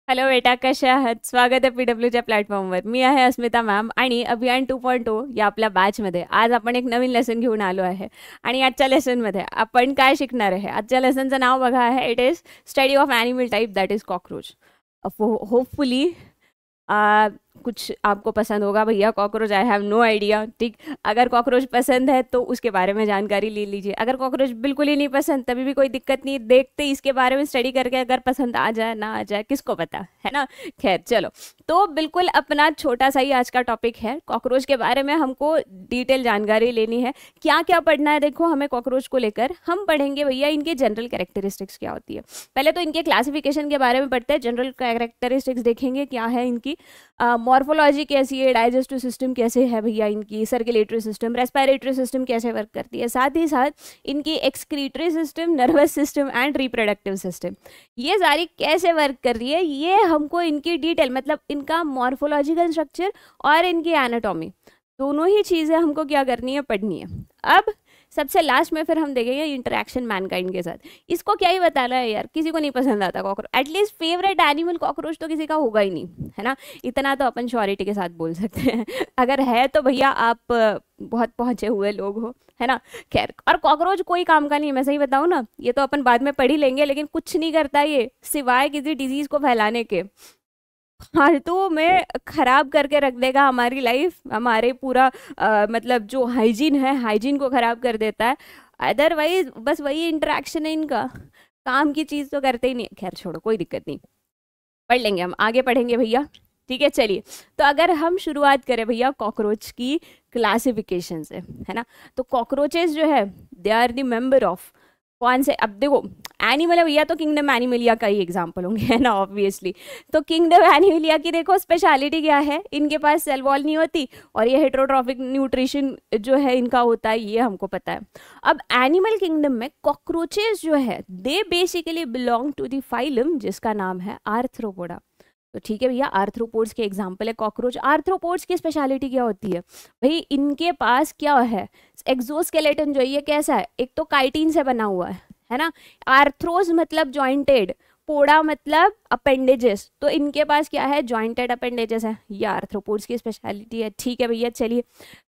Hello बेटा, कशा आहात? स्वागत आहे पीडब्ल्यूच्या प्लॅटफॉर्मवर. मी आहे अस्मिता मॅम आणि अभियान 2.0 या आपल्या बॅचमध्ये आज आपण एक नवीन लेसन घेऊन आलो आहे. आणि आजच्या लेसनमध्ये आपण काय शिकणार आहे? आजच्या लेसनचं नाव बघा आहे, it is study of animal type that is cockroach. Hopefully uh, कुछ आपको पसंद होगा भैया cockroach. I have no idea. ठीक, अगर कॉकरोच पसंद है तो उसके बारे में जानकारी ले लीजिए. अगर कॉकरोच बिल्कुल ही नहीं पसंद तभी भी कोई दिक्कत नहीं, देखते ही इसके बारे में स्टडी करके अगर पसंद आ जाए ना आ जाए किसको पता है ना. खैर चलो, तो बिल्कुल अपना छोटा सा ही आज का टॉपिक है. कॉकरोच के बारे में हमको डिटेल जानकारी लेनी है. क्या क्या पढ़ना है देखो हमें कॉकरोच को लेकर. हम पढ़ेंगे भैया इनके जनरल कैरेक्टरिस्टिक्स क्या होती है. पहले तो इनके क्लासिफिकेशन के बारे में पढ़ते हैं. जनरल कैरेक्टरिस्टिक्स देखेंगे क्या है इनकी. मॉर्फोलॉजी कैसी है, डाइजेस्टिव सिस्टम कैसे है भैया इनकी, सर्कुलेटरी सिस्टम, रेस्पिरेटरी सिस्टम कैसे वर्क करती है, साथ ही साथ इनकी excretory system, nervous system and reproductive system ये सारी कैसे वर्क कर रही है, ये हमको इनकी डिटेल मतलब इनका मॉर्फोलॉजिकल स्ट्रक्चर और इनकी एनाटॉमी दोनों ही चीज़ें हमको क्या करनी है, पढ़नी है. अब सबसे लास्ट में फिर हम देखेंगे इंटरेक्शन मैनकाइंड के साथ. इसको क्या ही बताना है यार, किसी को नहीं पसंद आता cockroach. At least favourite animal cockroach तो किसी का होगा ही नहीं, है ना. इतना तो अपन श्योरिटी के साथ बोल सकते हैं. अगर है तो भैया आप बहुत पहुंचे हुए लोग हो, है ना. खैर, और कॉकरोच कोई काम का नहीं है, मैं सही बताऊं ना. ये तो अपन बाद में पढ़ ही लेंगे, लेकिन कुछ नहीं करता ये सिवाय किसी डिजीज को फैलाने के. फालतू में खराब करके रख देगा हमारी लाइफ, हमारे पूरा मतलब जो हाइजीन है हाइजीन को खराब कर देता है. अदरवाइज बस वही इंटरेक्शन है इनका, काम की चीज़ तो करते ही नहीं. खैर छोड़ो, कोई दिक्कत नहीं, पढ़ लेंगे हम, आगे पढ़ेंगे भैया. ठीक है, चलिए. तो अगर हम शुरुआत करें भैया कॉकरोच की क्लासिफिकेशन से, है ना. तो कॉकरोचेस जो है they are the member of कौन से. अब देखो एनिमल है भैया तो किंगडम एनिमलिया का ही एग्जाम्पल होंगे, है ना, ऑब्वियसली. तो किंगडम एनिमलिया की देखो स्पेशलिटी क्या है, इनके पास सेल वॉल नहीं होती और ये हेट्रोट्रॉफिक न्यूट्रिशन जो है इनका होता है, ये हमको पता है. अब एनिमल किंगडम में कॉकरोचेस जो है they basically belong to the phylum जिसका नाम है आर्थ्रोपोडा. तो ठीक है भैया, आर्थ्रोपोड्स के एग्जाम्पल है कॉकरोच. आर्थ्रोपोड्स की स्पेशलिटी क्या होती है भाई, इनके पास क्या है, एक्सोस्केलेटन जो है ये कैसा है, एक तो काइटिन से बना हुआ है ना. आर्थ्रोज मतलब जॉइंटेड, पोड़ा मतलब अपेंडेजेस, तो इनके पास क्या है, जॉइंटेड अपेंडेजेस है. ये आर्थ्रोपोड्स की स्पेशलिटी है. ठीक है भैया, चलिए.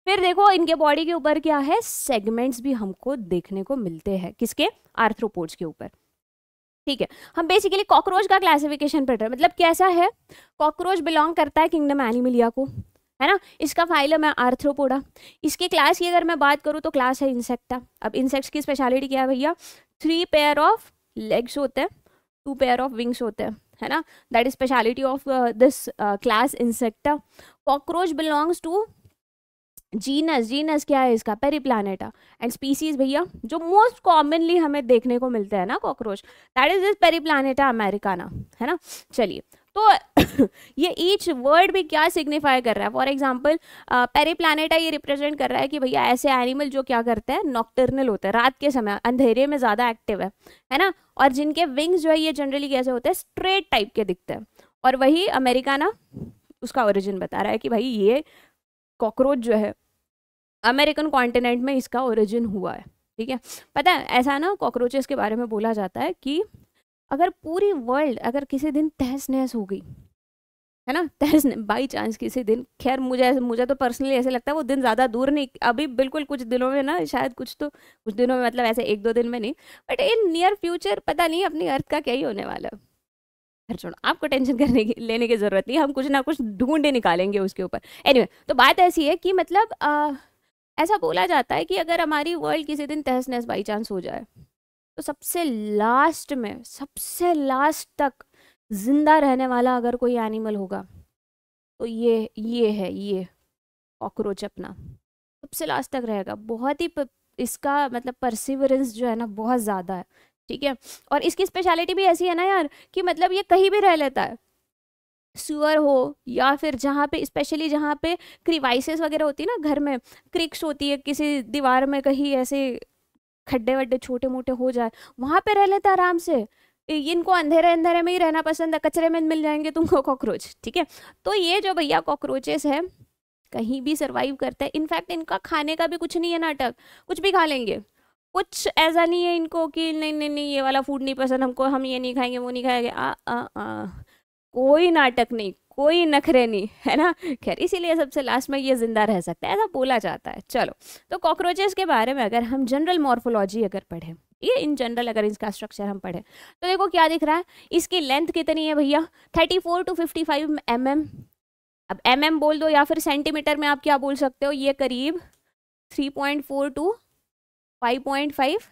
फिर देखो इनके बॉडी के ऊपर क्या है, सेगमेंट्स भी हमको देखने को मिलते हैं. किसके, आर्थ्रोपोड्स के ऊपर. ठीक है, हम बेसिकली कॉकरोच का क्लासिफिकेशन पढ़ रहे हैं. मतलब कैसा है, कॉकरोच बिलोंग करता है किंगडम एनिमलिया को, है ना. इसका फाइलम है आर्थ्रोपोडा. इसके क्लास की अगर मैं बात करूँ तो क्लास है इंसेक्टा. अब इंसेक्ट्स की स्पेशलिटी क्या है भैया, 3 पेयर ऑफ लेग्स होते हैं, 2 पेयर ऑफ विंग्स होते हैं, है ना. That is speciality of this class Insecta. Cockroach belongs to genus. Genus क्या है इसका, पेरीप्लानेटा. एंड स्पीसीज भैया जो मोस्ट कॉमनली हमें देखने को मिलते हैं ना cockroach, that is this पेरीप्लानेटा Americana, है ना. चलिए, तो ये ईच वर्ड भी क्या सिग्निफाई कर रहा है. फॉर एग्जाम्पल पेरीप्लानेटा ये रिप्रेजेंट कर रहा है कि भैया ऐसे एनिमल जो क्या करते हैं, नॉक्टर्नल होते हैं, रात के समय अंधेरे में ज़्यादा एक्टिव है ना. और जिनके विंग्स जो है ये जनरली कैसे होते हैं, स्ट्रेट टाइप के दिखते हैं. और वही अमेरिकाना उसका ओरिजिन बता रहा है कि भाई ये कॉकरोच जो है अमेरिकन कॉन्टिनेंट में इसका ओरिजिन हुआ है. ठीक है, पता है ऐसा ना कॉकरोचेस के बारे में बोला जाता है कि अगर पूरी वर्ल्ड अगर किसी दिन तहस नहस हो गई, है ना, तहस बाई चांस किसी दिन, खैर मुझे मुझे तो पर्सनली ऐसे लगता है वो दिन ज़्यादा दूर नहीं, अभी बिल्कुल कुछ दिनों में ना, शायद कुछ दिनों में, मतलब ऐसे 1-2 दिन में नहीं, बट इन नियर फ्यूचर पता नहीं अपनी अर्थ का क्या ही होने वाला है. खैर छोड़ो, आपको टेंशन करने की लेने की जरूरत नहीं, हम कुछ ना कुछ ढूंढे निकालेंगे उसके ऊपर. एनीवे, तो बात ऐसी है कि मतलब ऐसा बोला जाता है कि अगर हमारी वर्ल्ड किसी दिन तहस नहस बाई चांस हो जाए तो सबसे लास्ट में, सबसे लास्ट तक जिंदा रहने वाला अगर कोई एनिमल होगा तो ये है, ये कॉकरोच अपना सबसे लास्ट तक रहेगा. बहुत ही इसका मतलब परसिवरेंस जो है ना बहुत ज़्यादा है. ठीक है, और इसकी स्पेशलिटी भी ऐसी है ना यार कि मतलब ये कहीं भी रह लेता है, सुअर हो या फिर जहाँ पे, स्पेशली जहाँ पे क्रिवाइसेस वगैरह होती है ना, घर में क्रिक्स होती है, किसी दीवार में कहीं ऐसे खड्डे वड्डे छोटे मोटे हो जाए, वहां पे रह लेता आराम से. इनको अंधेरे अंधेरे में ही रहना पसंद है, कचरे में मिल जाएंगे तुमको कॉकरोच. ठीक है, तो ये जो भैया कॉकरोचेस है कहीं भी सरवाइव करते हैं. इनफैक्ट इनका खाने का भी कुछ नहीं है नाटक, कुछ भी खा लेंगे. कुछ ऐसा नहीं है इनको कि नहीं नहीं नहीं ये वाला फूड नहीं पसंद हमको, हम ये नहीं खाएंगे वो नहीं खाएंगे. आ आ आ कोई नाटक नहीं, कोई नखरे नहीं, है ना। खैर इसीलिए सबसे लास्ट में ये जिंदा रह सकता है, ऐसा बोला जाता है। चलो, तो कॉकरोचेस के बारे में अगर हम जनरल मॉर्फोलॉजी अगर पढ़ें, ये इन जनरल अगर इसका स्ट्रक्चर हम पढ़ें, तो देखो क्या दिख रहा है, इसकी लेंथ कितनी है भैया, 34 to 55 mm। अब mm बोल दो या फिर सेंटीमीटर में आप क्या बोल सकते हो, ये करीब 3.4 to 5.5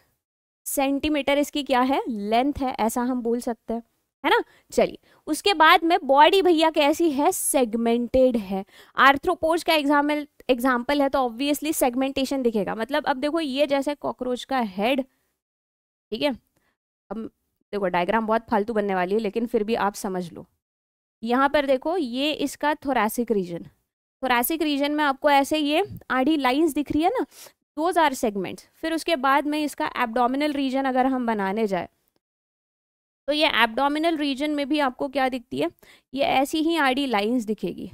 सेंटीमीटर इसकी क्या है, लेंथ है, ऐसा हम बोल सकते हैं, है ना। चलिए, उसके बाद में बॉडी भैया कैसी है, सेगमेंटेड है। आर्थ्रोपोड्स का एग्जाम्पल है तो ऑब्वियसली सेगमेंटेशन दिखेगा। मतलब अब देखो ये जैसे कॉकरोच का हेड, ठीक है, अब देखो डायग्राम बहुत फालतू बनने वाली है लेकिन फिर भी आप समझ लो। यहाँ पर देखो ये इसका थोरैसिक रीजन, थोरैसिक रीजन में आपको ऐसे ये आड़ी लाइंस दिख रही है ना, दोज आर सेगमेंट्स। फिर उसके बाद में इसका एब्डोमिनल रीजन अगर हम बनाने जाए तो ये एब्डोमिनल रीजन में भी आपको क्या दिखती है, ये ऐसी ही आड़ी लाइंस दिखेगी।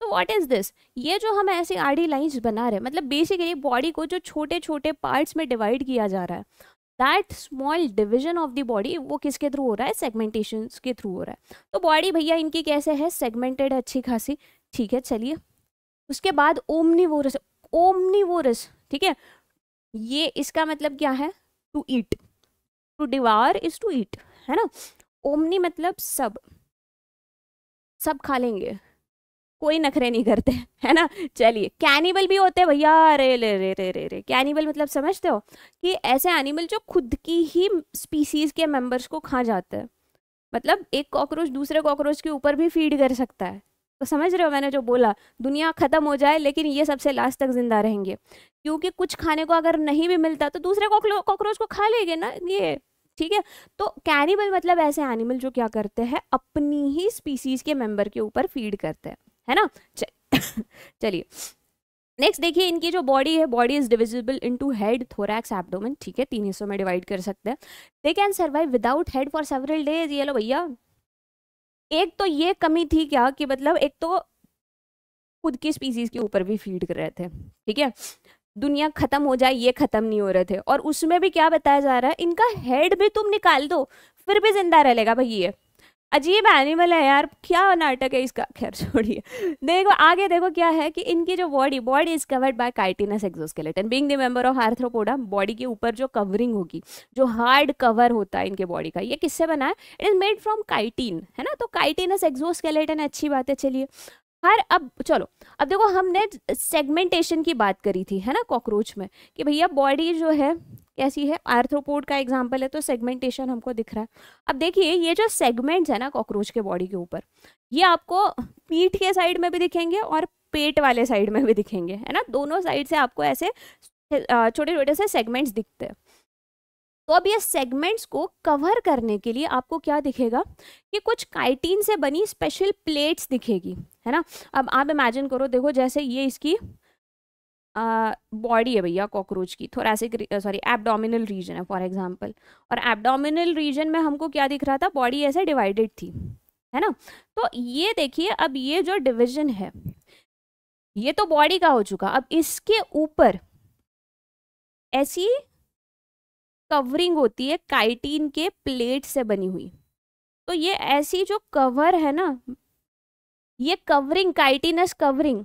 तो व्हाट इज दिस, ये जो हम ऐसे आड़ी लाइंस बना रहे हैं, मतलब बेसिकली बॉडी को जो छोटे छोटे पार्ट्स में डिवाइड किया जा रहा है, that small division of the body वो किसके थ्रू हो रहा है, सेगमेंटेशन के थ्रू हो रहा है। तो बॉडी भैया इनकी कैसे है, सेगमेंटेड, अच्छी खासी, ठीक है। चलिए, उसके बाद ओमनीवोरस, ओमनीवोरस, ठीक है, ये इसका मतलब क्या है, to eat, to devour is to eat, है ना। ओमनी मतलब सब, सब खा लेंगे, कोई नखरे नहीं करते, है ना। चलिए, कैनिबल भी होते हैं भैया, रे रे रे रे रे रे, कैनिबल मतलब समझते हो कि ऐसे एनिमल जो खुद की ही स्पीसीज के मेंबर्स को खा जाते हैं। मतलब एक कॉकरोच दूसरे कॉकरोच के ऊपर भी फीड कर सकता है। तो समझ रहे हो मैंने जो बोला, दुनिया खत्म हो जाए लेकिन ये सबसे लास्ट तक जिंदा रहेंगे, क्योंकि कुछ खाने को अगर नहीं भी मिलता तो दूसरे कॉकरोच को खा लेंगे ना ये, ठीक है। तो कैनिबल मतलब ऐसे एनिमल जो क्या करते हैं, अपनी ही स्पीसीज के मेंबर के ऊपर फीड करते हैं, है ना। चलिए, नेक्स्ट देखिए, इनकी जो बॉडी है, body is divisible into head, thorax, abdomen, ठीक है, 3 हिस्सों में डिवाइड कर सकते हैं। They can survive without head for several days. ये लो भैया, एक तो ये कमी थी क्या कि मतलब एक तो खुद की स्पीसीज के ऊपर भी फीड कर रहे थे, ठीक है, दुनिया खत्म हो जाए ये खत्म नहीं हो रहे थे, और उसमें भी क्या बताया जा रहा है, इनका हेड भी तुम निकाल दो फिर भी जिंदा रहेगा भाई। ये अजीब एनिमल है यार, क्या नाटक है इसका। खैर छोड़िए, देखो आगे देखो क्या है कि इनकी जो body is covered by chitinous exoskeleton, being the member of arthropoda. Body के ऊपर जो कवरिंग होगी, जो हार्ड कवर होता है इनके बॉडी का, ये किससे बना है, it is made from chitin, है ना। तो काइटिनस एक्सोस्केलेटन, अच्छी बात है। चलिए, हर अब चलो, अब देखो हमने सेगमेंटेशन की बात करी थी, है ना, कॉकरोच में, कि भैया बॉडी जो है कैसी है, आर्थ्रोपोड का एग्जांपल है तो सेगमेंटेशन हमको दिख रहा है। अब देखिए ये जो सेगमेंट्स है ना कॉकरोच के बॉडी के ऊपर, ये आपको पीठ के साइड में भी दिखेंगे और पेट वाले साइड में भी दिखेंगे, है ना। दोनों साइड से आपको ऐसे छोटे छोटे से सेगमेंट्स दिखते हैं। तो अब ये सेगमेंट्स को कवर करने के लिए आपको क्या दिखेगा कि कुछ काइटिन से बनी स्पेशल प्लेट्स दिखेगी, है ना। अब आप इमेजिन करो, देखो जैसे ये इसकी बॉडी है भैया कॉकरोच की, थोरैसिक सॉरी एब्डोमिनल रीजन है फॉर एग्जांपल, और एब्डोमिनल रीजन में हमको क्या दिख रहा था, बॉडी ऐसे डिवाइडेड थी, है ना। तो ये देखिए, अब ये जो डिवीजन है ये तो बॉडी का हो चुका, अब इसके ऊपर ऐसी कवरिंग होती है काइटिन के प्लेट से बनी हुई। तो ये ऐसी जो कवर है ना, ये covering, chitinous covering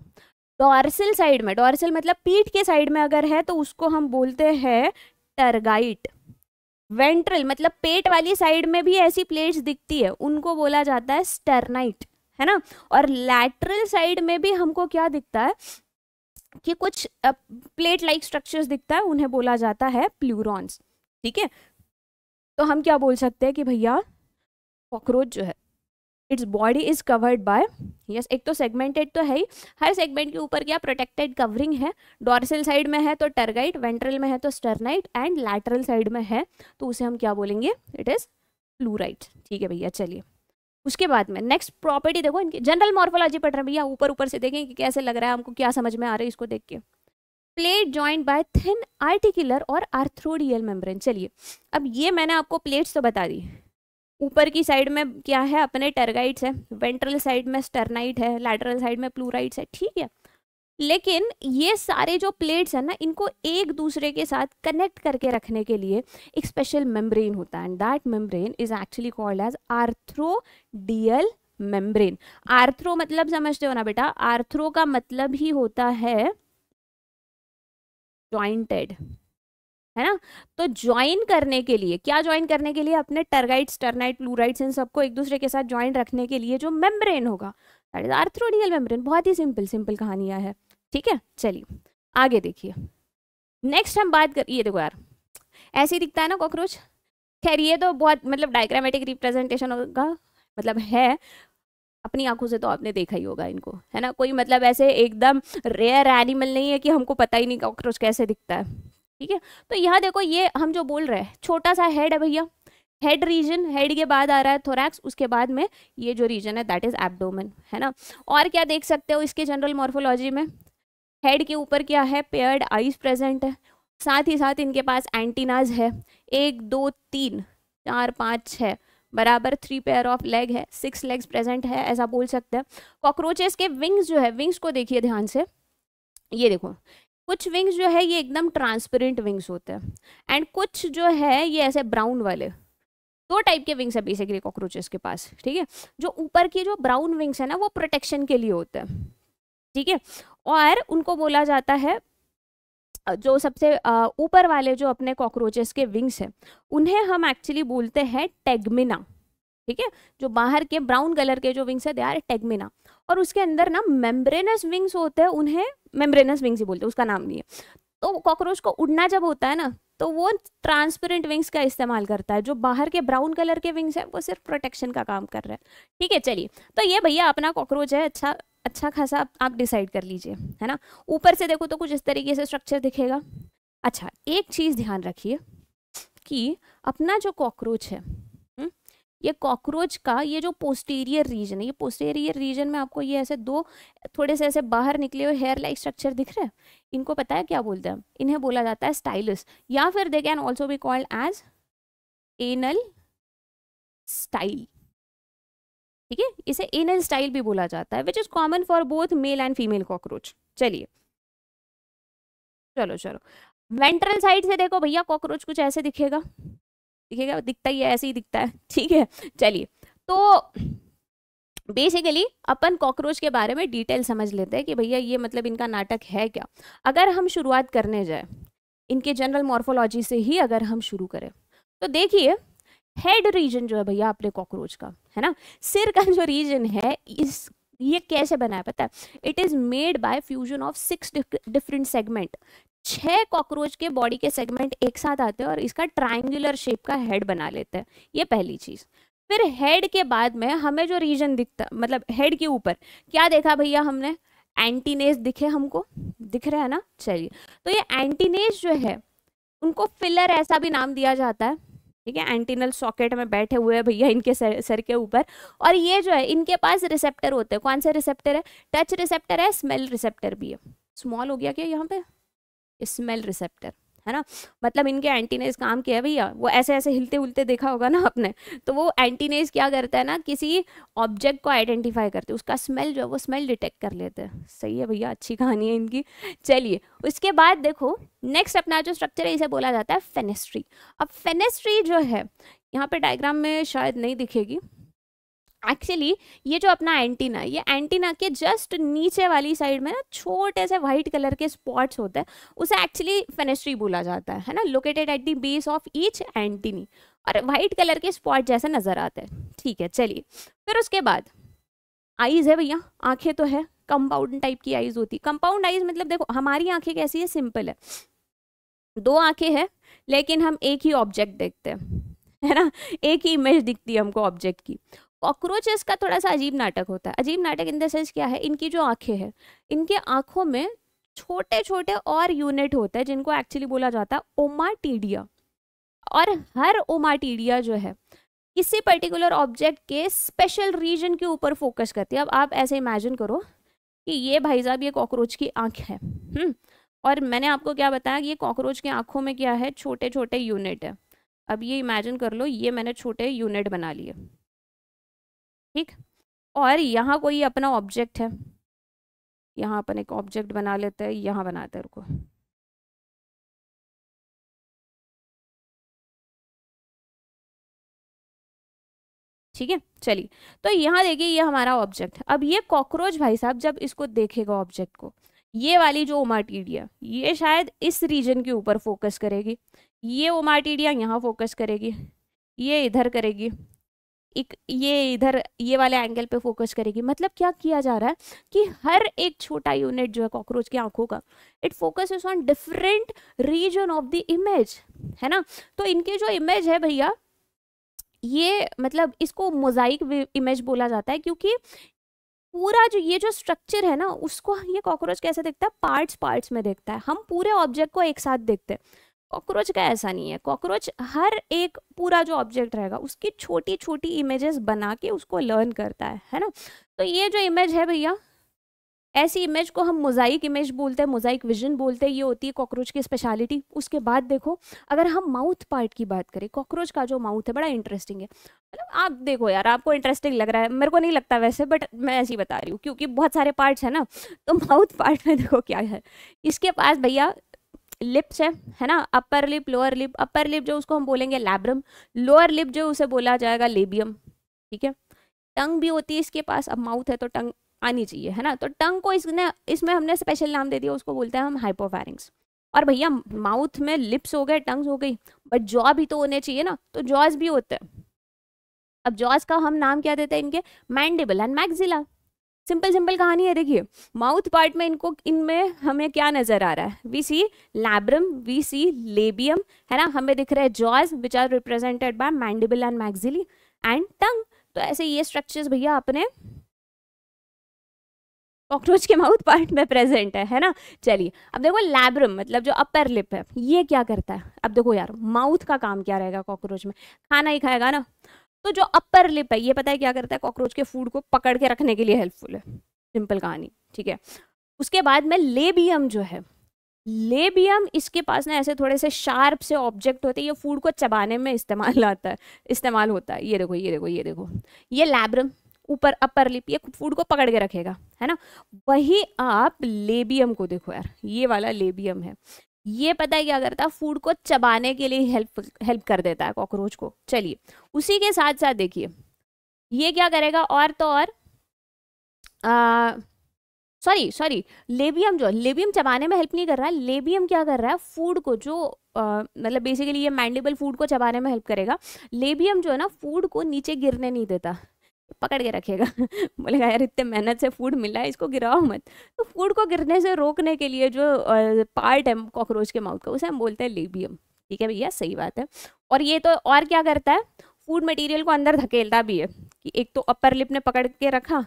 dorsal side में, डॉर्सल मतलब पीठ के साइड में अगर है तो उसको हम बोलते हैं टरगाइट। वेंट्रल मतलब पेट वाली साइड में भी ऐसी प्लेट्स दिखती है, उनको बोला जाता है स्टर्नाइट, है ना। और लैटरल साइड में भी हमको क्या दिखता है कि कुछ प्लेट लाइक स्ट्रक्चर्स दिखता है, उन्हें बोला जाता है प्लूरॉन्स, ठीक है। तो हम क्या बोल सकते हैं कि भैया कॉकरोच जो है, its body is covered by, yes, एक तो सेगमेंटेड तो है ही, हर सेगमेंट के ऊपर क्या प्रोटेक्टेड कवरिंग है। डॉर्सल साइड में है तो टरगाइट, वेंट्रल में है तो स्टर्नाइट, एंड लैटरल साइड में है तो उसे हम क्या बोलेंगे, इट इज प्लूराइट, ठीक है भैया। चलिए, उसके बाद में नेक्स्ट प्रॉपर्टी देखो, इनकी जनरल मॉर्फोलॉजी पढ़ रहे हैं भैया, ऊपर ऊपर से देखें कि कैसे लग रहा है हमको, क्या समझ में आ रहा है इसको देख के। Plate joint bye thin articular और आर्थ्रोडियल मेम्ब्रेन। चलिए, अब ये मैंने आपको प्लेट्स तो बता दी, ऊपर की साइड में क्या है, अपने टरगाइट्स है, वेंट्रल साइड में स्टर्नाइट है, लैटरल साइड में प्लूराइट्स है, ठीक है। लेकिन ये सारे जो प्लेट्स हैं ना, इनको एक दूसरे के साथ कनेक्ट करके रखने के लिए एक स्पेशल मेम्ब्रेन होता है, and that membrane is actually called as arthrodial membrane. Arthro मतलब समझते हो ना बेटा, आर्थ्रो का मतलब ही होता है जॉइंटेड, है ना। तो ज्वाइन करने के लिए, क्या ज्वाइन करने के लिए, अपने टर्गाइट्स, टर्नाइट, प्लूराइट्स, इन सबको एक दूसरे के साथ ज्वाइन रखने के लिए जो मेम्ब्रेन होगा, दैट इज आर्थ्रोडियल मेम्ब्रेन। बहुत ही सिंपल सिंपल कहानियां है, ठीक है। चलिए आगे देखिए, नेक्स्ट हम बात कर, ये देखो यार ऐसे ही दिखता है ना कॉकरोच। खैर ये तो बहुत मतलब डायग्रामेटिक रिप्रेजेंटेशन होगा, मतलब है, अपनी आंखों से तो आपने देखा ही होगा इनको, है ना। कोई मतलब ऐसे एकदम रेयर एनिमल नहीं है कि हमको पता ही नहीं कॉकरोच कैसे दिखता है, ठीक है। तो यहाँ देखो, ये हम जो बोल रहे हैं, छोटा सा हेड है भैया, हेड रीजन, हेड के बाद आ रहा है थोरैक्स, उसके बाद में ये जो रीजन है दैट इज एब्डोमेन, है ना। और क्या देख सकते हो इसके जनरल मॉर्फोलॉजी में, हेड के ऊपर क्या है, पेयर्ड आईज प्रेजेंट है, साथ ही साथ इनके पास एंटीनाज है, 1 2 3 4 5 6 बराबर 3 पेयर ऑफ लेग है, 6 लेग्स प्रेजेंट है, ऐसा बोल सकते हैं। कॉकरोचेस के विंग्स जो है, विंग्स को देखिए ध्यान से, ये देखो कुछ विंग्स जो है ये एकदम ट्रांसपेरेंट विंग्स होते हैं, एंड कुछ जो है ये ऐसे ब्राउन वाले, दो टाइप के विंग्स है बेसिकली कॉकरोचेस के पास, ठीक है। जो ऊपर की जो ब्राउन विंग्स है ना, वो प्रोटेक्शन के लिए होते हैं, ठीक है। और उनको बोला जाता है, जो सबसे ऊपर वाले जो अपने कॉकरोचेस के विंग्स हैं, उन्हें हम एक्चुअली बोलते हैं टेगमिना, ठीक है। जो बाहर के ब्राउन कलर के जो विंग्स है दे आर टेगमिना, और उसके अंदर ना मेम्ब्रेनस विंग्स होते हैं, उन्हें मेम्ब्रेनस विंग्स ही बोलते हैं, उसका नाम नहीं है। तो कॉकरोच को उड़ना जब होता है ना, तो वो ट्रांसपेरेंट विंग्स का इस्तेमाल करता है, जो बाहर के ब्राउन कलर के विंग्स है वो सिर्फ प्रोटेक्शन का काम कर रहे हैं, ठीक है। चलिए, तो ये भैया अपना कॉकरोच है, अच्छा अच्छा खासा आप डिसाइड कर लीजिए, है ना। ऊपर से देखो तो कुछ इस तरीके से स्ट्रक्चर दिखेगा। अच्छा, एक चीज ध्यान रखिए कि अपना जो कॉकरोच है, ये कॉकरोच का ये जो पोस्टीरियर रीजन है, ये पोस्टीरियर रीजन में आपको ये ऐसे दो थोड़े से ऐसे बाहर निकले हुए हेयर लाइक स्ट्रक्चर दिख रहे हैं, इनको पता है क्या बोलते हैं, इन्हें बोला जाता है स्टाइलस, या फिर they can also be called as anal style, ठीक है। इसे एनल स्टाइल भी बोला जाता है, which is common for both male and female cockroach. चलिए, चलो चलो, वेंट्रल साइड से देखो भैया, कॉकरोच कुछ ऐसे दिखेगा, दिखेगा, दिखता ही है, ऐसे ही दिखता है, ठीक है। चलिए, तो बेसिकली अपन कॉकरोच के बारे में डिटेल समझ लेते हैं कि भैया ये मतलब इनका नाटक है क्या। अगर हम शुरुआत करने जाए इनके जनरल मॉर्फोलॉजी से ही अगर हम शुरू करें, तो देखिए हेड रीजन जो है भैया अपने कॉकरोच का, है ना, सिर का जो रीजन है, इस ये कैसे बना है पता है, it is made by fusion of 6 different segment. 6 cockroach के बॉडी के सेगमेंट एक साथ आते हैं और इसका ट्राइंगुलर शेप का हेड बना लेते हैं, ये पहली चीज। फिर हेड के बाद में हमें जो रीजन दिखता, मतलब हेड के ऊपर क्या देखा भैया हमने, एंटीनेज दिखे हमको, दिख रहा है ना। चलिए, तो ये एंटीनेज जो है उनको फिलर ऐसा भी नाम दिया जाता है, ठीक है। एंटीनल सॉकेट में बैठे हुए हैं भैया इनके सर के ऊपर, और ये जो है इनके पास रिसेप्टर होते हैं। कौन से रिसेप्टर है, टच रिसेप्टर है, स्मेल रिसेप्टर भी है। स्मॉल हो गया क्या यहाँ पे, स्मेल रिसेप्टर, है ना। मतलब इनके एंटीनेज काम किया है भैया, वो ऐसे ऐसे हिलते हुलते देखा होगा ना आपने, तो वो एंटीनेज क्या करता है ना, किसी ऑब्जेक्ट को आइडेंटिफाई करते हैं, उसका स्मेल जो है वो स्मेल डिटेक्ट कर लेते हैं। सही है भैया, अच्छी कहानी है इनकी। चलिए, उसके बाद देखो नेक्स्ट अपना जो स्ट्रक्चर है इसे बोला जाता है फेनेस्ट्री। अब फेनेस्ट्री जो है यहाँ पे डायग्राम में शायद नहीं दिखेगी, एक्चुअली ये जो अपना एंटीना, ये एंटीना के जस्ट नीचे वाली साइड में ना छोटे से व्हाइट कलर के स्पॉट्स होते हैं, उसे एक्चुअली फेनेस्ट्री बोला जाता है ना, located at the base of each antennae, और व्हाइट कलर के स्पॉट जैसे नजर आते हैं, ठीक है। चलिए, फिर उसके बाद आईज है भैया, आंखें तो है, कंपाउंड टाइप की आईज होती। कंपाउंड आईज मतलब देखो हमारी आंखें कैसी है, सिंपल है, 2 आंखें हैं लेकिन हम एक ही ऑब्जेक्ट देखते हैं, है ना, एक ही इमेज दिखती है हमको ऑब्जेक्ट की। कॉकरोचेस का थोड़ा सा अजीब नाटक होता है। अजीब नाटक इन द सेंस क्या है, इनकी जो आंखें हैं, इनके आंखों में छोटे छोटे और यूनिट होते हैं जिनको एक्चुअली बोला जाता है ओमाटीडिया, और हर ओमाटीडिया जो है किसी पर्टिकुलर ऑब्जेक्ट के स्पेशल रीजन के ऊपर फोकस करती है। अब आप ऐसे इमेजिन करो कि ये भाई साहब ये कॉकरोच की आंख है, और मैंने आपको क्या बताया, ये कॉकरोच की आंखों में क्या है, छोटे छोटे यूनिट है। अब ये इमेजिन कर लो, ये मैंने छोटे यूनिट बना लिए, ठीक, और यहाँ कोई अपना ऑब्जेक्ट है, यहाँ अपन एक ऑब्जेक्ट बना लेते हैं, यहाँ बनाते हैं, रुको, ठीक है, चलिए। तो यहाँ देखिए ये हमारा ऑब्जेक्ट। अब ये कॉकरोच भाई साहब जब इसको देखेगा ऑब्जेक्ट को, ये वाली जो ओमाटीडिया ये शायद इस रीजन के ऊपर फोकस करेगी, ये ओमाटीडिया यहाँ फोकस करेगी, ये इधर करेगी, एक ये इधर ये वाले एंगल पे फोकस करेगी। मतलब क्या किया जा रहा है कि हर एक छोटा यूनिट जो है कॉकरोच की आंखों का, it focuses on different region of the image, है ना। तो इनके जो इमेज है भैया, ये मतलब इसको मोजाइक इमेज बोला जाता है, क्योंकि पूरा जो ये जो स्ट्रक्चर है ना उसको ये कॉकरोच कैसे देखता है, पार्ट्स पार्ट्स में देखता है। हम पूरे ऑब्जेक्ट को एक साथ देखते हैं, कॉकरोच का ऐसा नहीं है। कॉकरोच हर एक पूरा जो ऑब्जेक्ट रहेगा उसकी छोटी छोटी इमेजेस बना के उसको लर्न करता है ना। तो ये जो इमेज है भैया, ऐसी इमेज को हम मोजाइक इमेज बोलते हैं, मोजाइक विजन बोलते हैं। ये होती है कॉकरोच की स्पेशलिटी। उसके बाद देखो, अगर हम माउथ पार्ट की बात करें, कॉकरोच का जो माउथ है बड़ा इंटरेस्टिंग है। मतलब आप देखो यार, आपको इंटरेस्टिंग लग रहा है, मेरे को नहीं लगता वैसे, बट मैं ऐसी बता रही हूँ क्योंकि बहुत सारे पार्ट्स है ना। तो माउथ पार्ट में देखो क्या है, इसके पास भैया लिप्स है ना, upper lip lower lip. Upper lip जो उसको हम बोलेंगे लैब्रम, लोअर लिप जो उसे बोला जाएगा लेबियम, ठीक है। टंग भी होती है इसके पास। अब माउथ है तो टंग आनी चाहिए, है ना। तो टंग को इसमें हमने स्पेशल नाम दे दिया, उसको बोलते हैं हम हाइपोफैरिंग्स। और भैया माउथ में लिप्स हो गए, टंग्स हो गई, बट जॉ भी तो होने चाहिए ना, तो जॉज भी होते हैं। अब जॉज का हम नाम क्या देते हैं इनके, mandible and maxilla. Simple simple कहानी है। देखिए माउथ पार्ट में इनमें हमें क्या नजर आ रहा है, we see labrum, we see labium, है ना। हमें दिख रहा है jaws which are represented by mandible and maxillae and tongue. तो ऐसे ये स्ट्रक्चर्स भैया अपने कॉकरोच के माउथ पार्ट में प्रेजेंट है ना। चलिए अब देखो लैब्रम मतलब जो अपर लिप है, ये क्या करता है। अब देखो यार, माउथ का काम क्या रहेगा कॉकरोच में, खाना ही खाएगा ना। तो जो अपर लिप है ये पता है क्या करता है, कॉकरोच के फूड को पकड़ के रखने के लिए हेल्पफुल है। सिंपल कहानी, ठीक है। उसके बाद में लेबियम जो है, लेबियम इसके पास ना ऐसे थोड़े से शार्प से ऑब्जेक्ट होते हैं, ये फूड को चबाने में इस्तेमाल होता है। ये देखो ये देखो ये देखो, ये लैब्रम ऊपर अपर लिप, ये फूड को पकड़ के रखेगा, है ना। वही आप लेबियम को देखो यार, ये वाला लेबियम है, ये पता है क्या करता है, फूड को चबाने के लिए हेल्प कर देता है कॉकरोच को। चलिए उसी के साथ साथ देखिए ये क्या करेगा, और तो और सॉरी लेबियम चबाने में हेल्प नहीं कर रहा है। लेबियम क्या कर रहा है, फूड को जो मतलब बेसिकली ये मैंडिबल फूड को चबाने में हेल्प करेगा। लेबियम जो है ना फूड को नीचे गिरने नहीं देता, पकड़ के रखेगा। बोलेगा यार इतने मेहनत से फूड मिला है, इसको गिराओ मत। तो फूड को गिरने से रोकने के लिए जो पार्ट है कॉकरोच के माउथ का, उसे हम बोलते हैं लेबियम। ठीक है भैया, सही बात है। और ये तो और क्या करता है, फूड मटेरियल को अंदर धकेलता भी है, कि एक तो अपर लिप ने पकड़ के रखा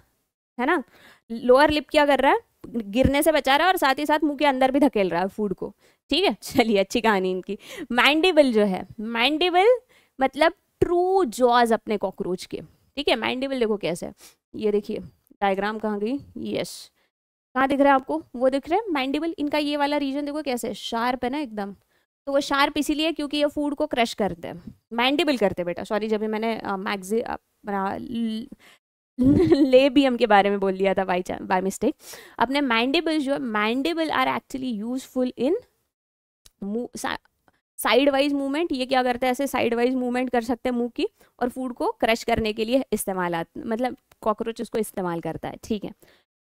है ना, लोअर लिप क्या कर रहा है, गिरने से बचा रहा है, और साथ ही साथ मुंह के अंदर भी धकेल रहा है फूड को। ठीक है, चलिए अच्छी कहानी इनकी। मैंडिबल जो है, मैंडिबल मतलब ट्रू जॉज अपने कॉकरोच के। ठीक है, मैंडिबल देखो कैसे है, ये देखिए डायग्राम कहाँ गई, यस कहाँ दिख रहा है आपको, वो दिख रहा है मैंडिबल। इनका ये वाला रीजन देखो कैसे शार्प है ना एकदम। तो वो शार्प इसीलिए क्योंकि ये फूड को क्रश करते हैं, मैंडिबल करते हैं बेटा। सॉरी, जब भी मैंने लेबियम के बारे में बोल दिया था बाय मिस्टेक। अपने मैंडिबल जो है, mandible are actually useful in side wise movement. ये क्या करता है, ऐसे साइड वाइज मूवमेंट कर सकते हैं मुंह की, और फूड को क्रश करने के लिए मतलब कॉकरोच उसको इस्तेमाल करता है। ठीक है,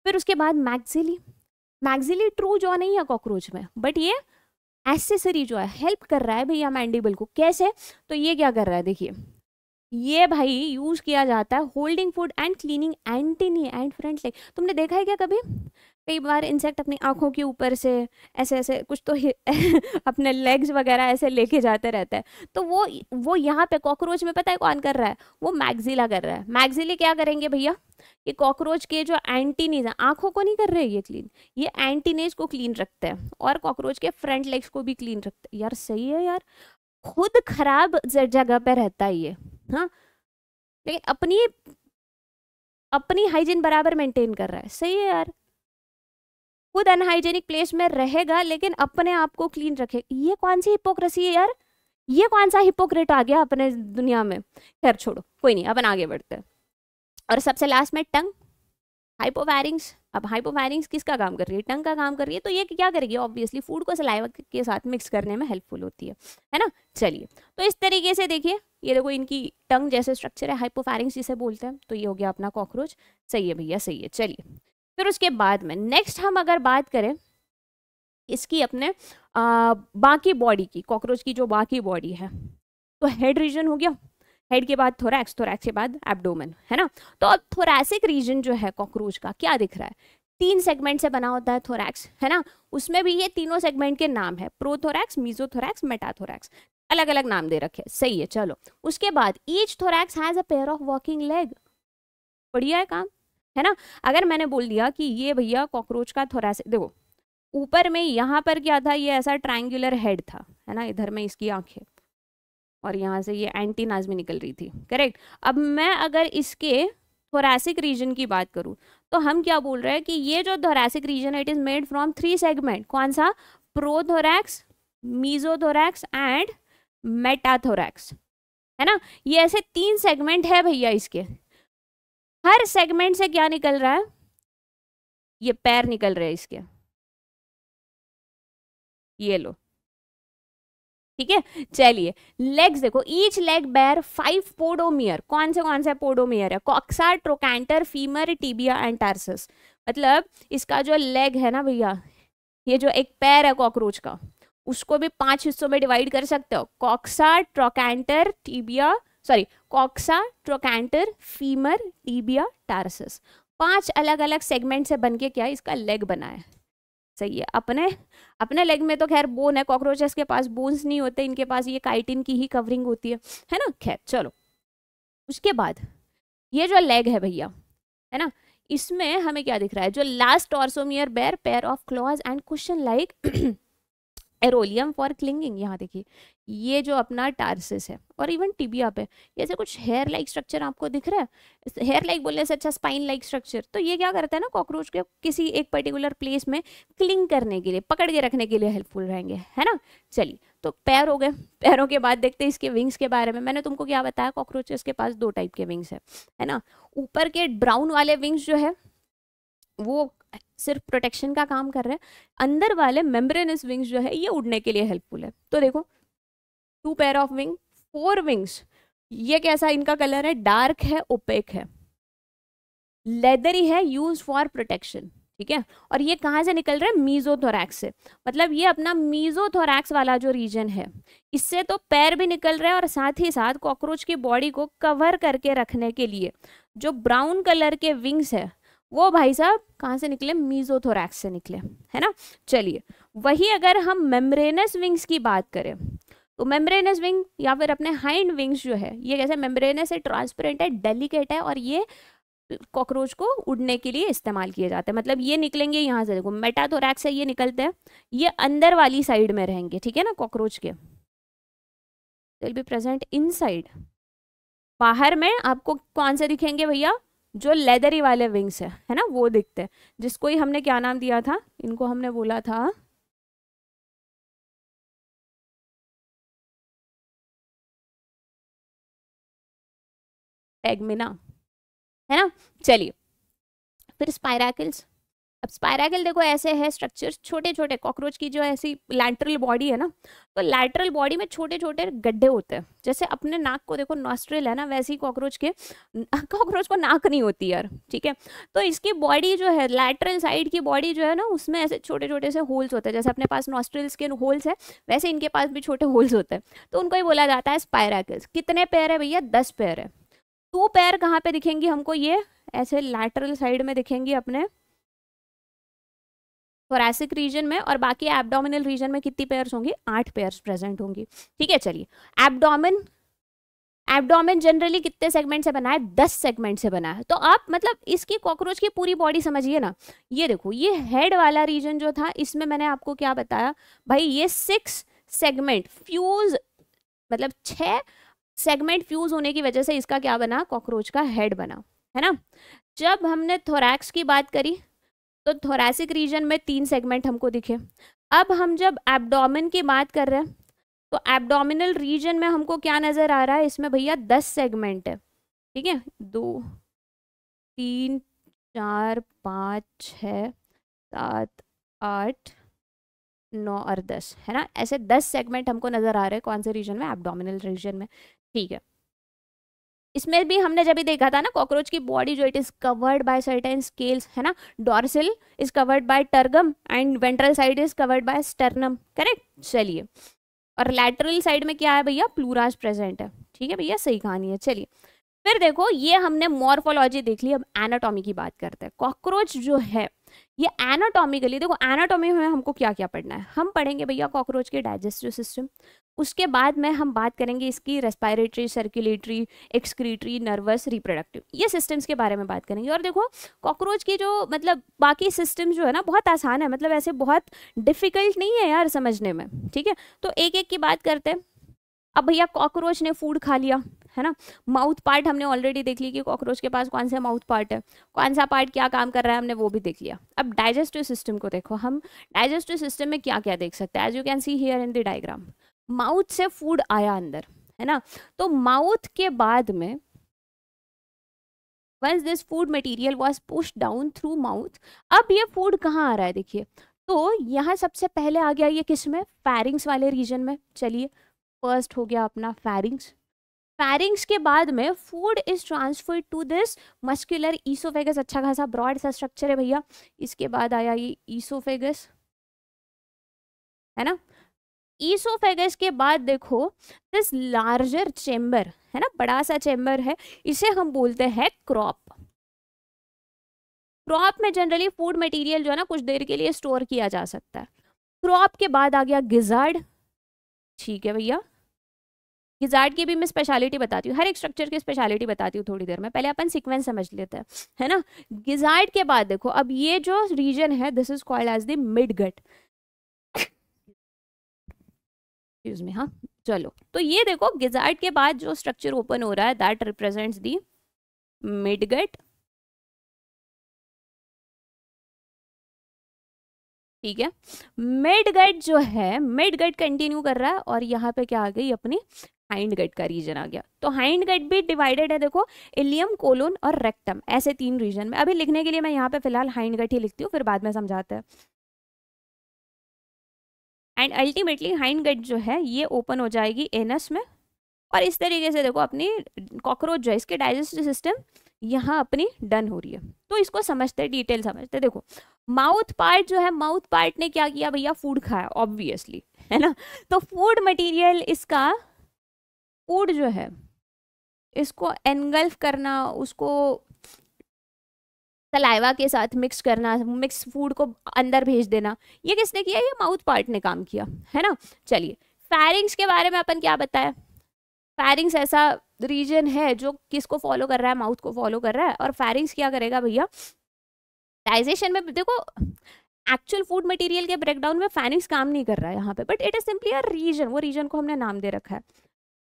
फिर उसके बाद मैक्सिली ट्रू जॉ नहीं है कॉकरोच में, बट ये एसेसरी जो है हेल्प कर रहा है भैया मैंडिबल को। कैसे, तो ये क्या कर रहा है देखिए, ये भाई यूज किया जाता है holding food and cleaning antennae and front leg. तुमने देखा है क्या कभी, कई बार इंसेक्ट अपनी आंखों के ऊपर से ऐसे ऐसे कुछ तो अपने लेग्स वगैरह ऐसे लेके जाते रहता है। तो वो यहाँ पे कॉकरोच में पता है कौन कर रहा है, वो मैक्सिला कर रहा है। मैक्सिली क्या करेंगे भैया, ये कॉकरोच के जो एंटीनीज है, आंखों को नहीं कर रहे ये क्लीन, ये एंटीनेज को क्लीन रखते हैं, और कॉकरोच के फ्रंट लेग्स को भी क्लीन रखते हैं। यार सही है यार, खुद खराब जगह पे रहता है ये, हाँ, लेकिन अपनी हाइजीन बराबर मेंटेन कर रहा है। सही है यार, खुद अनहाइजेनिक प्लेस में रहेगा लेकिन अपने आप को क्लीन रखे। ये कौन सी हिपोक्रेसी है यार, ये कौन सा हिपोक्रेट आ गया अपने दुनिया में। खैर छोड़ो, कोई नहीं, अपन आगे बढ़ते हैं। और सबसे लास्ट में टंग, हाइपोफैरिंग्स, अब हाइपोफैरिंग्स किसका काम कर रही है? टंग का काम कर रही है। तो ये क्या करेगी? ऑब्वियसली फूड को सलाइवा के साथ मिक्स करने में हेल्पफुल होती है ना। चलिए, तो इस तरीके से देखिए, ये देखो इनकी टंग जैसे स्ट्रक्चर है, हाइपोफैरिंग्स जिसे बोलते हैं। तो ये हो गया अपना कॉकरोच। सही है भैया, सही है। चलिए, फिर उसके बाद में नेक्स्ट हम अगर बात करें इसकी अपने बाकी बॉडी की, कॉकरोच की जो बाकी बॉडी है, तो हेड रीजन हो गया, हेड के बाद थोरैक्स, थोरैक्स के बाद एब्डोमेन, है ना। तो अब थोरैसिक रीजन जो है कॉकरोच का क्या दिख रहा है? 3 सेगमेंट से बना होता है थोरैक्स, है ना। उसमें भी ये तीनों सेगमेंट के नाम है, प्रोथोरैक्स, मीजोथोरैक्स, मेटाथोरैक्स, अलग अलग नाम दे रखे। सही है, चलो। उसके बाद each thorax has a pair of working leg. बढ़िया है काम, है ना। अगर मैंने बोल दिया कि ये भैया कॉकरोच का थोरैसिक, देखो ऊपर में यहाँ पर क्या था, ये ऐसा ट्रायंगुलर हेड था, है ना, इधर में इसकी आंखें, और यहाँ से ये एंटीनाज़मी निकल रही थी, करेक्ट। अब मैं अगर इसके थोरैसिक रीजन की बात करूँ तो हम क्या बोल रहे हैं कि ये जो थोरैसिक रीजन है, it is made from 3 segment. कौन सा? प्रोथोरैक्स, मीजोथोरैक्स एंड मेटाथोरैक्स, है ना। ये ऐसे 3 सेगमेंट है भैया इसके। हर सेगमेंट से क्या निकल रहा है? ये पैर निकल रहे हैं इसके, ये लो, ठीक है। चलिए, लेग्स देखो, ईच लेग बेयर 5 पोडोमियर। कौन से पोडोमियर है? Coxa, trochanter, femur, tibia and tarsus. मतलब इसका जो लेग है ना भैया, ये जो एक पैर है कॉकरोच का, उसको भी 5 हिस्सों में डिवाइड कर सकते हो। Coxa, trochanter, tibia, sorry, coxa, trochanter, femur, tibia, tarsus, 5 अलग अलग सेगमेंट से बनके क्या इसका लेग बना है। सही है। अपने अपने लेग में तो खैर बोन है, कॉकरोचेस के पास बोन्स नहीं होते, इनके पास ये काइटिन की ही कवरिंग होती है ना। खैर चलो, उसके बाद ये जो लेग है भैया, है ना, इसमें हमें क्या दिख रहा है? जो last tarsomere bear pair of claws and cushion like arolium for clinging. यहाँ देखिए, ये जो अपना टार्सिस है और इवन टिबिया पे जैसे कुछ हेयर लाइक स्ट्रक्चर आपको दिख रहा है। हेयर लाइक बोलने से अच्छा स्पाइन लाइक स्ट्रक्चर। तो ये क्या करता है ना, कॉकरोच के किसी एक पर्टिकुलर प्लेस में क्लिंग करने के लिए, पकड़ के रखने के लिए हेल्पफुल रहेंगे, है ना। चलिए, तो पैर हो गए। पैरों के बाद देखते हैं इसके विंग्स के बारे में। मैंने तुमको क्या बताया, कॉकरोचेस के पास 2 टाइप के विंग्स है ना। ऊपर के ब्राउन वाले विंग्स जो है वो सिर्फ प्रोटेक्शन का काम कर रहे हैं। अंदर वाले मेम्ब्रेनस विंग्स जो है ये उड़ने के लिए हेल्पफुल है। तो देखो, 2 पेयर ऑफ विंग, 4 विंग्स। ये कैसा इनका कलर है? डार्क है, ओपेक है, लेदरी है, यूज फॉर प्रोटेक्शन, ठीक है। और ये कहाँ से निकल रहा है? मीजोथोरैक्स से। मतलब ये अपना मीजोथोरैक्स वाला जो रीजन है, इससे तो पैर भी निकल रहे हैं, और साथ ही साथ कॉकरोच की बॉडी को कवर करके रखने के लिए जो ब्राउन कलर के विंग्स है, वो भाई साहब कहाँ से निकले? मीजोथोरैक्स से निकले, है ना। चलिए, वही अगर हम मेम्ब्रेनस विंग्स की बात करें तो मेम्ब्रेनस विंग या फिर अपने हाइंड विंग्स जो है, ये कैसे? मेम्ब्रेनस है, ट्रांसपेरेंट है, डेलिकेट है, और ये कॉकरोच को उड़ने के लिए इस्तेमाल किए जाते हैं। मतलब ये निकलेंगे यहाँ से, देखो मेटाथोरैक्स से ये निकलते हैं, ये अंदर वाली साइड में रहेंगे, ठीक है ना, कॉकरोच के। Will be present inside. बाहर में आपको कौन से दिखेंगे भैया? जो लेदरी वाले विंग्स है ना, वो दिखते हैं। जिसको ही हमने क्या नाम दिया था? इनको हमने बोला था टेगमिना, है ना। चलिए, फिर स्पाइरैकल्स। अब स्पाइरैकल देखो ऐसे है स्ट्रक्चर, छोटे छोटे कॉकरोच की जो ऐसी लैटरल बॉडी है ना, तो लैटरल बॉडी में छोटे छोटे गड्ढे होते हैं। जैसे अपने नाक को देखो नॉस्ट्रिल है ना, वैसे ही कॉकरोच को नाक नहीं होती यार, ठीक है। तो इसकी बॉडी जो है, लैटरल साइड की बॉडी जो है ना, उसमें ऐसे छोटे छोटे से होल्स होते हैं। जैसे अपने पास नॉस्ट्रिल्स के होल्स है, वैसे इनके पास भी छोटे होल्स होते हैं। तो उनको ही बोला जाता है स्पाइरैकल्स। कितने पैर है भैया? 10 पैर है। 2 पैर कहाँ पे दिखेंगी हमको? ये ऐसे लैटरल साइड में दिखेंगी अपने थोरैसिक रीजन में, और बाकी एब्डोमिनल रीजन में कितनी पेयर्स होंगी? 8 पेयर्स प्रेजेंट होंगी, ठीक है। चलिए, एब्डोमेन, एब्डोमेन जनरली कितने सेगमेंट से बना है? 10 सेगमेंट से बना है। तो आप मतलब इसकी कॉकरोच की पूरी बॉडी समझिए ना। ये देखो, ये हेड वाला रीजन जो था, इसमें मैंने आपको क्या बताया भाई? ये 6 सेगमेंट फ्यूज, मतलब 6 सेगमेंट फ्यूज होने की वजह से इसका क्या बना? कॉकरोच का हेड बना, है ना। जब हमने थोरैक्स की बात करी तो थोरैसिक रीजन में 3 सेगमेंट हमको दिखे। अब हम जब एब्डोमेन की बात कर रहे हैं तो एब्डोमिनल रीजन में हमको क्या नजर आ रहा है? इसमें भैया 10 सेगमेंट है, ठीक है। 2, 3, 4, 5, 6, 7, 8, 9 और 10, है ना। ऐसे 10 सेगमेंट हमको नजर आ रहे हैं कौन से रीजन में, एब्डोमिनल रीजन में। ठीक है, इसमें भी हमने जब भी देखा था ना, कॉकरोच की बॉडी जो it is covered by certain scales, है ना। Dorsal is covered by tergum and ventral side is covered by sternum, correct. चलिए, और लैटरल साइड में क्या है भैया, प्लूराज प्रेजेंट है। ठीक है भैया, सही कहानी है। चलिए, फिर देखो ये हमने मॉर्फोलॉजी देख ली, अब एनाटॉमी की बात करते हैं। कॉकरोच जो है ये एनाटॉमिकली, देखो एनाटॉमी में हमको क्या क्या पढ़ना है, हम पढ़ेंगे भैया कॉकरोच के डाइजेस्टिव सिस्टम, उसके बाद में हम बात करेंगे इसकी respiratory, circulatory, excretory, nervous, reproductive, ये सिस्टम्स के बारे में बात करेंगे। और देखो कॉकरोच की जो मतलब बाकी सिस्टम जो है ना बहुत आसान है, मतलब ऐसे बहुत डिफिकल्ट नहीं है यार समझने में। ठीक है, तो एक एक की बात करते हैं। अब भैया कॉकरोच ने फूड खा लिया, है ना। माउथ पार्ट हमने ऑलरेडी देख ली कि कॉकरोच के पास कौन सा माउथ पार्ट है, कौन सा पार्ट क्या काम कर रहा है, हमने वो भी देख लिया। अब डाइजेस्टिव सिस्टम को देखो, हम डाइजेस्टिव सिस्टम में क्या क्या देख सकते हैं। As you can see here in the diagram, mouth से फूड आया अंदर, है ना। तो माउथ के बाद में once this food material was pushed down through mouth, अब ये फूड कहाँ आ रहा है देखिए, तो यहाँ सबसे पहले आ गया ये किस में, फैरिंग्स वाले रीजन में। चलिए, फर्स्ट हो गया अपना फैरिंग्स। फैरिंग्स के बाद में food is transferred to this muscular oesophagus, अच्छा खासा ब्रॉड सा स्ट्रक्चर है भैया। इसके बाद आया ये ईसोफेगस, है ना। ईसोफेगस के बाद देखो दिस लार्जर चेम्बर, है ना, बड़ा सा चेम्बर है, इसे हम बोलते हैं क्रॉप। क्रॉप में जनरली फूड मटेरियल जो है ना कुछ देर के लिए स्टोर किया जा सकता है। क्रॉप के बाद आ गया गिजार्ड। ठीक है भैया, गिजार्ड की भी मैं स्पेशलिटी बताती हूँ, हर एक स्ट्रक्चर की स्पेशलिटी बताती हूँ थोड़ी देर में, पहले अपन सीक्वेंस समझ लेते हैं, है ना। गिजार्ड के बाद देखो अब ये जो रीजन है this is called as the mid gut, excuse me, हाँ। चलो, तो ये देखो गिजार्ड के बाद जो स्ट्रक्चर ओपन हो रहा है that represents the mid gut. ठीक है, मिड गट जो है, मिड गट कंटिन्यू कर रहा है और यहाँ पे क्या आ गई अपनी हाइंड गट का रीजन आ गया। तो हाइंड गट भी डिवाइडेड है देखो, इलियम, कोलोन और रेक्टम, ऐसे 3 रीजन में। अभी लिखने के लिए मैं यहाँ पे फिलहाल हाइंड गट ही लिखती हूँ, फिर बाद में समझाते हैं। एंड अल्टीमेटली हाइंड गट जो है ये ओपन हो जाएगी एनस में, और इस तरीके से देखो अपनी कॉकरोच जो है इसके डाइजेस्टिव सिस्टम यहाँ अपनी डन हो रही है। तो इसको समझते, डिटेल समझते। देखो माउथ पार्ट जो है, माउथ पार्ट ने क्या किया भैया, फूड खाया ऑब्वियसली, है ना। तो फूड मटेरियल इसका, फूड जो है इसको एनगल्फ करना, उसको सलाइवा के साथ मिक्स करना, मिक्स फूड को अंदर भेज देना, ये किसने किया, ये माउथ पार्ट ने काम किया, है ना। चलिए, फैरिंग्स के बारे में अपन क्या बताया, फैरिंग्स ऐसा रीजन है जो किसको फॉलो कर रहा है, माउथ को फॉलो कर रहा है। और फैरिंग्स क्या करेगा भैया, डाइजेशन में देखो एक्चुअल फूड मटेरियल के ब्रेकडाउन में फैरिंग्स काम नहीं कर रहा है यहाँ पे, but it is simply a region, वो रीजन को हमने नाम दे रखा है।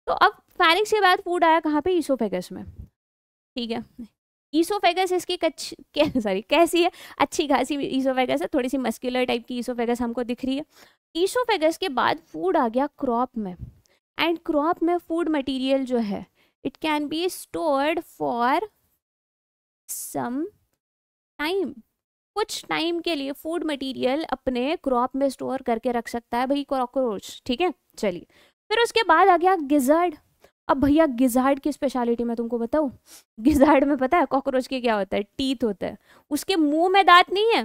तो अब फैरिंग्स के बाद फूड आया कहाँ पे, ईसोफेगस में। ठीक है, ईसोफेगस इसकी सॉरी कैसी है, अच्छी खासी ईसोफेगस है, थोड़ी सी मस्कुलर टाइप की ईसोफेगस हमको दिख रही है। ईसोफेगस के बाद फूड आ गया क्रॉप में, एंड क्रॉप में फूड मटेरियल जो है it can be stored for some time, कुछ टाइम के लिए फूड मटेरियल अपने क्रॉप में स्टोर करके रख सकता है भाई कॉकरोच। ठीक है, चलिए, फिर उसके बाद आ गया गिजार्ड। अब भैया गिजार्ड की स्पेशलिटी मैं तुमको बताऊं, गिजार्ड में पता है कॉकरोच के क्या होता है, टीथ होता है, उसके मुंह में दांत नहीं है,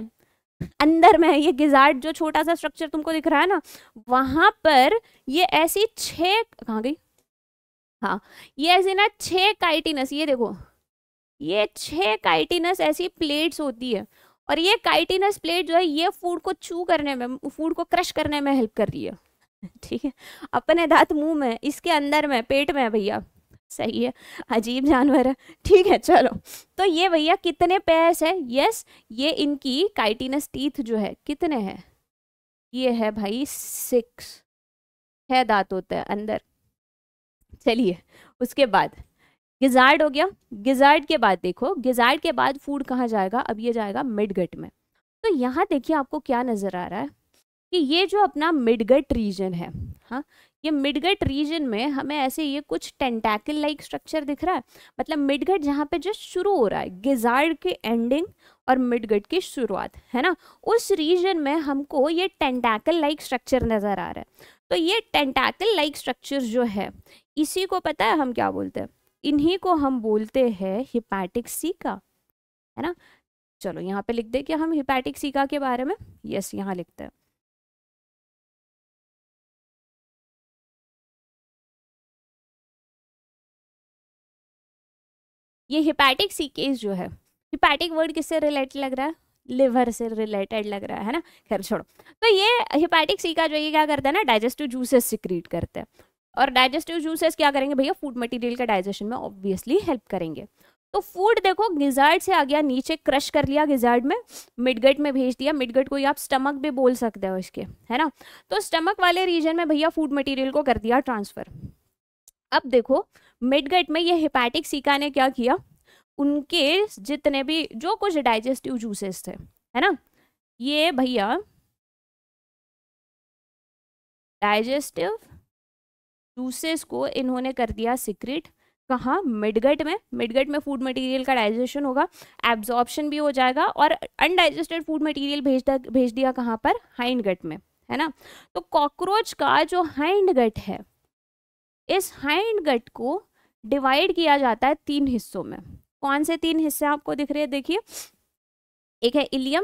अंदर में है। ये गिजार्ड जो छोटा सा स्ट्रक्चर तुमको दिख रहा है ना, वहां पर ये ऐसी 6, कहाँ गई, हाँ, ये ऐसी ना 6 काइटिनस, ये देखो ये 6 काइटिनस ऐसी प्लेट्स होती है, और ये काइटिनस प्लेट जो है ये फूड को चू करने में, फूड को क्रश करने में हेल्प कर रही है। ठीक है, अपने दांत मुंह में, इसके अंदर में, पेट में है भैया, सही है, अजीब जानवर है। ठीक है, चलो, तो ये भैया कितने पेयर्स है, यस, ये इनकी काइटिनस टीथ जो है कितने हैं, ये है भाई 6 दांत होते हैं अंदर। चलिए, उसके बाद गिजार्ड हो गया। गिजार्ड के बाद देखो, गिजार्ड के बाद फूड कहाँ जाएगा, अब ये जाएगा मिडगट में। तो यहाँ देखिए आपको क्या नजर आ रहा है कि ये जो अपना मिडगट रीजन है, हाँ, ये मिडगट रीजन में हमें ऐसे ये कुछ टेंटाकल लाइक स्ट्रक्चर दिख रहा है, मतलब मिडगट जहाँ पे जस्ट शुरू हो रहा है, गिजार्ड की एंडिंग और मिडगट की शुरुआत है ना, उस रीजन में हमको ये टेंटाकल लाइक स्ट्रक्चर नजर आ रहा है। तो ये टेंटाकल लाइक स्ट्रक्चर जो है, इसी को पता है हम क्या बोलते हैं, इन्हीं को हम बोलते हैं हिपैटिक सीका, है ना। चलो यहाँ पे लिख दे क्या हम हिपैटिक सीका के बारे में, यस यहाँ लिखते हैं। ये हिपैटिक सीकेज जो है, हिपैटिक वर्ड किससे रिलेटेड लग रहा है, लिवर से रिलेटेड लग रहा है ना, खैर छोड़ो। तो ये हिपैटिक सीका जो ये क्या करता है ना, डाइजेस्टिव जूसेस सिक्रीट करते हैं, और डाइजेस्टिव जूसेस क्या करेंगे भैया, फूड मटेरियल का डाइजेशन में ऑब्वियसली हेल्प करेंगे। तो फूड देखो गिजार्ड से आ गया नीचे, क्रश कर लिया गिजार्ड में, मिडगट में भेज दिया, मिडगट को आप स्टमक भी बोल सकते हो इसके, है ना। तो स्टमक वाले रीजन में भैया फूड मटेरियल को कर दिया ट्रांसफर। अब देखो मिडगट में ये हिपैटिक सीका ने क्या किया, उनके जितने भी जो कुछ डाइजेस्टिव जूसेस थे, है ना, ये भैया डाइजेस्टिव जूसेस को इन्होंने कर दिया सिक्रेट, कहाँ, मिडगट में। मिडगट में फूड मटेरियल का डाइजेशन होगा, एब्जॉर्प्शन भी हो जाएगा, और अनडाइजेस्टेड फूड मटेरियल भेज दिया कहाँ पर, हाइंड गट में, है ना। तो कॉकरोच का जो हाइंड गट है, इस हाइंड गट को डिवाइड किया जाता है 3 हिस्सों में। कौन से 3 हिस्से आपको दिख रहे हैं, देखिए, एक है इलियम,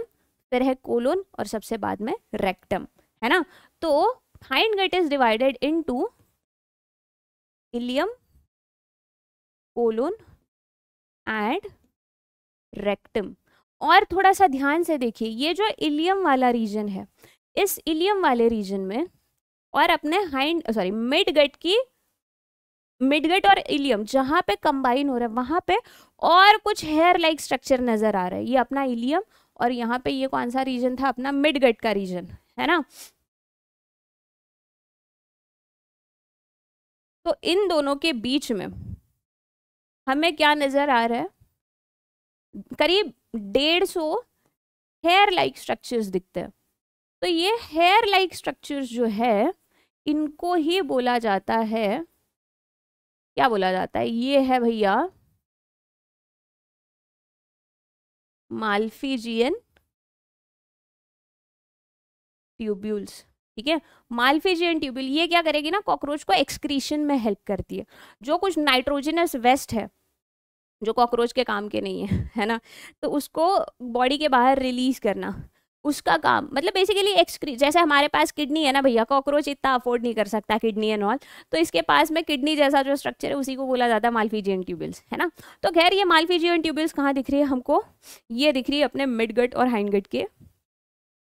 फिर है कोलोन, और सबसे बाद में रेक्टम, है ना। तो hind gut is divided into ileum, colon and rectum. और थोड़ा सा ध्यान से देखिए, ये जो इलियम वाला रीजन है, इस इलियम वाले रीजन में और अपने मिडगट और इलियम जहां पे कंबाइन हो रहा है, वहां पे और कुछ हेयर लाइक स्ट्रक्चर नजर आ रहा है। ये अपना इलियम, और यहाँ पे ये कौन सा रीजन था, अपना मिडगट का रीजन, है ना। तो इन दोनों के बीच में हमें क्या नजर आ रहा है, करीब 150 हेयर लाइक स्ट्रक्चर्स दिखते हैं। तो ये हेयर लाइक स्ट्रक्चर्स जो है, इनको ही बोला जाता है, क्या बोला जाता है, ये है भैया माल्फिजियन ट्यूब्यूल्स। ठीक है, माल्फिजियन ट्यूब्यूल ये क्या करेगी ना, कॉकरोच को एक्सक्रीशन में हेल्प करती है। जो कुछ नाइट्रोजनस वेस्ट है जो कॉकरोच के काम के नहीं है ना, तो उसको बॉडी के बाहर रिलीज करना, उसका काम, मतलब बेसिकली एक्सक्री, जैसे हमारे पास किडनी है ना भैया, कॉकरोच इतना अफोर्ड नहीं कर सकता किडनी एंड ऑल, तो इसके पास में किडनी जैसा जो स्ट्रक्चर है उसी को बोला जाता है माल्फिजियन ट्यूबल्स, है ना। तो खैर ये माल्फिजियन ट्यूबल्स कहाँ दिख रही है हमको, ये दिख रही है अपने मिडगट और हाइंडगट के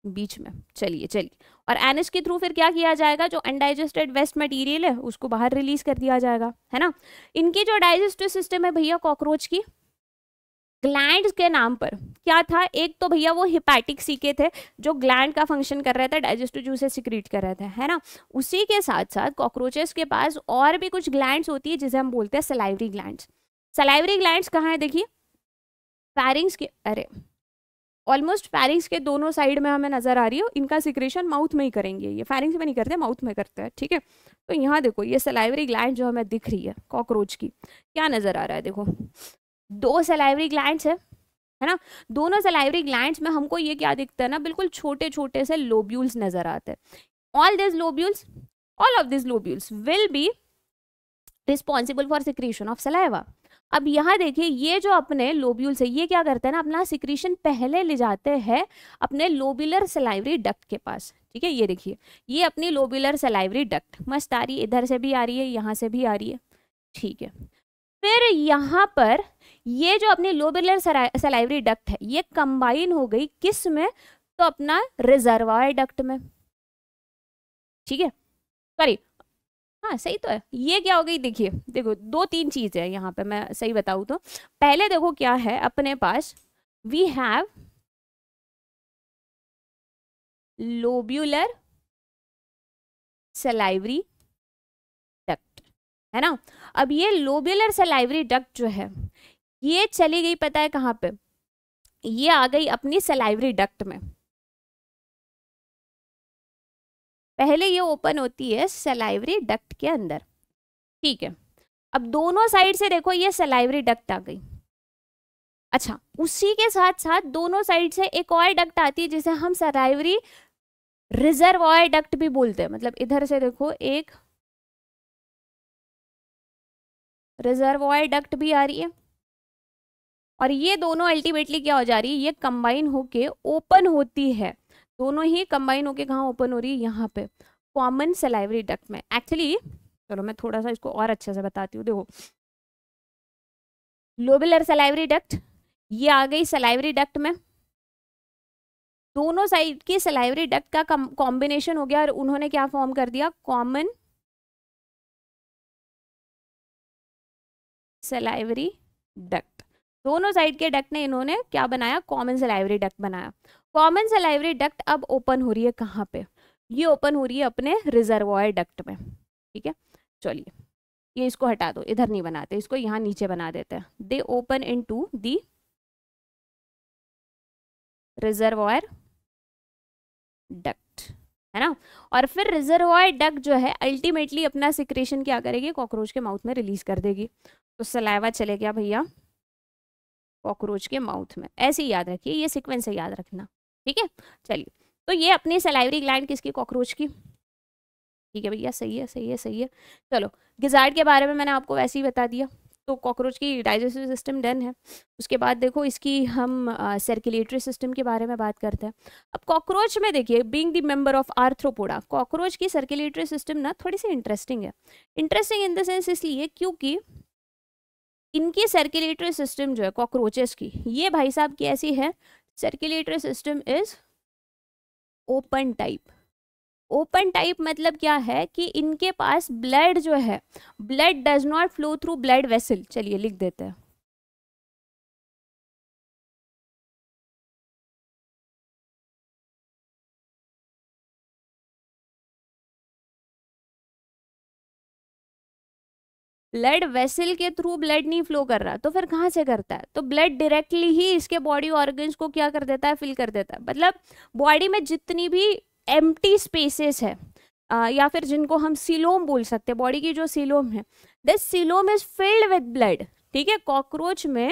बीच में। चलिए चलिए, और एनएस के थ्रू फिर क्या किया जाएगा, जो अनडाइजेस्टेड वेस्ट मटेरियल है उसको बाहर रिलीज कर दिया जाएगा, है ना। इनकी जो डाइजेस्टिव सिस्टम है भैया कॉकरोच की, ग्लैंड्स के नाम पर क्या था, एक तो भैया वो हिपैटिक सीके थे जो ग्लैंड का फंक्शन कर रहे थे, डाइजेस्टिव जूसेस सिक्रीट कर रहे थे, है ना। उसी के साथ साथ कॉकरोचेस के पास और भी कुछ ग्लैंड्स होती है जिसे हम बोलते हैं सलाइवरी ग्लैंड्स। सलाइवरी ग्लैंड्स कहाँ है, देखिए फैरिंग्स के, अरे ऑलमोस्ट फैरिंग्स के दोनों साइड में हमें नजर आ रही है। इनका सिक्रेशन माउथ में ही करेंगे, ये फैरिंग्स में नहीं करते, माउथ में करते हैं, ठीक है। तो यहाँ देखो ये सलाइवरी ग्लैंड जो हमें दिख रही है कॉकरोच की, क्या नजर आ रहा है, देखो 2 सलाइवरी ग्लैंड्स है ना। दोनों सलाइवरी ग्लैंड्स में हमको ये क्या दिखता है ना, बिल्कुल छोटे छोटे से लोब्यूल्स नजर आते हैं। All of this lobules will be responsible for secretion of saliva. अब यहाँ देखिए ये जो अपने लोब्यूल्स है, ये क्या करते हैं ना, अपना सिक्रीशन पहले ले जाते हैं अपने लोबुलर सलाइवरी डक्ट के पास, ठीक है। ये देखिए ये अपनी लोबुलर सलाइवरी डक्ट मस्त आ रही है, इधर से भी आ रही है, यहाँ से भी आ रही है, ठीक है। फिर यहाँ पर ये जो अपनी लोबुलर सलाइवरी डक्ट है, ये कंबाइन हो गई किस में, तो अपना रिजर्वायर डक्ट में, ठीक है। सॉरी, हाँ सही तो है। ये क्या हो गई, देखिए देखो 2-3 चीज है यहाँ पे, मैं सही बताऊँ तो पहले देखो क्या है अपने पास, we have lobular salivary duct, है ना। अब ये लोब्यूलर सलाइवरी डक्ट जो है ये चली गई पता है कहाँ पे, ये आ गई अपनी सलाइवरी डक्ट में, पहले ये ओपन होती है सलाइवरी डक्ट के अंदर, ठीक है। अब दोनों साइड से देखो ये सलाइवरी डक्ट आ गई। अच्छा, उसी के साथ साथ दोनों साइड से एक और डक्ट आती है जिसे हम सलाइवरी रिजर्वॉयर डक्ट भी बोलते हैं। मतलब इधर से देखो एक रिजर्वॉयर डक्ट भी आ रही है, और ये दोनों अल्टीमेटली क्या हो जा रही है, ये कंबाइन होके ओपन होती है। दोनों ही कंबाइन होके कहाँ ओपन हो रही है, यहाँ पे कॉमन सलाइवरी डक्ट में। एक्चुअली चलो मैं थोड़ा सा इसको और अच्छे से बताती हूँ। देखो लोबुलर सलाइवरी डक्ट ये आ गई सलाइवरी डक्ट में, दोनों साइड की सलाइवरी डक्ट का कॉम्बिनेशन हो गया और उन्होंने क्या फॉर्म कर दिया, कॉमन सलाइवरी डक्ट। दोनों साइड के डक्ट ने इन्होंने क्या बनाया, कॉमन सलाइवरी डक्ट बनाया। कॉमन सलाइवरी डक्ट अब ओपन हो रही है कहाँ पे, ये ओपन हो रही है अपने रिजर्वॉयर डक्ट में, ठीक है। चलिए ये इसको हटा दो, इधर नहीं बनाते, इसको यहाँ नीचे बना देते हैं। दे open into the reservoir duct, है ना। और फिर रिजर्वॉयर डक्ट जो है अल्टीमेटली अपना सिक्रेशन क्या करेगी, कॉकरोच के माउथ में रिलीज कर देगी। तो सलाइवा चले गया भैया कॉकरोच के माउथ में। ऐसे ही याद रखिए, ये सीक्वेंस है, याद रखना, ठीक है। चलिए तो ये अपनी सलाइवरी ग्लैंड किसकी, कॉकरोच की, ठीक है भैया, सही है सही है सही है। चलो गिजार्ड के बारे में मैंने आपको वैसे ही बता दिया। तो कॉकरोच की डाइजेस्टिव सिस्टम डन है। उसके बाद देखो इसकी हम सर्कुलेटरी सिस्टम के बारे में बात करते हैं। अब कॉकरोच में देखिए, being the member of arthropoda, cockroach की सर्कुलेटरी सिस्टम ना थोड़ी सी इंटरेस्टिंग है। इंटरेस्टिंग इन द सेंस इसलिए क्योंकि इनकी सर्कुलेटरी सिस्टम जो है कॉकरोचेस की, ये भाई साहब की ऐसी है, circulatory system is open type. Open type मतलब क्या है कि इनके पास ब्लड जो है, blood does not flow through blood vessel. चलिए लिख देते हैं, ब्लड वेसल के थ्रू ब्लड नहीं फ्लो कर रहा, तो फिर कहाँ से करता है, तो ब्लड डायरेक्टली ही इसके बॉडी ऑर्गन्स को क्या कर देता है, फिल कर देता है। मतलब बॉडी में जितनी भी एम्प्टी स्पेसेस है, या फिर जिनको हम सीलोम बोल सकते हैं, बॉडी की जो सीलोम है, this coelom is filled with blood, ठीक है। कॉकरोच में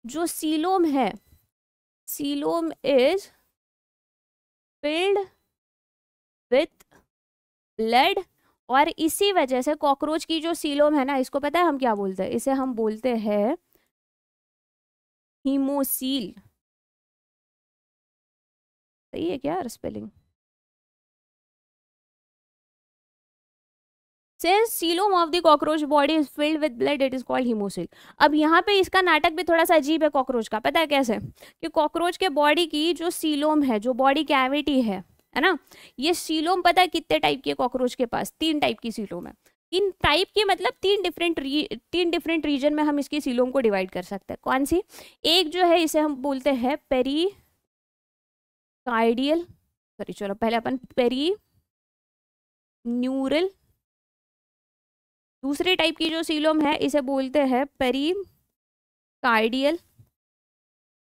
जो सीलोम है, coelom is filled with blood, और इसी वजह से कॉकरोच की जो सीलोम है ना, इसको पता है हम क्या बोलते हैं, इसे हम बोलते हैं हीमोसील। सही है क्या spelling, since coelom of the cockroach body is filled with blood it is called haemocoel. अब यहाँ पे इसका नाटक भी थोड़ा सा अजीब है कॉकरोच का, पता है कैसे, कि कॉकरोच के बॉडी की जो सीलोम है, जो बॉडी कैविटी है ना, ये सीलोम पता है कितने टाइप की है कॉकरोच के पास, 3 टाइप की सीलोम है। 3 टाइप की मतलब 3 डिफरेंट रीजन में हम इसकी सीलोम को डिवाइड कर सकते हैं। कौन सी, एक जो है इसे हम बोलते हैं पेरी कार्डियल, सॉरी चलो पहले अपन पेरी न्यूरल, दूसरी टाइप की जो सीलोम है इसे बोलते हैं pericardial,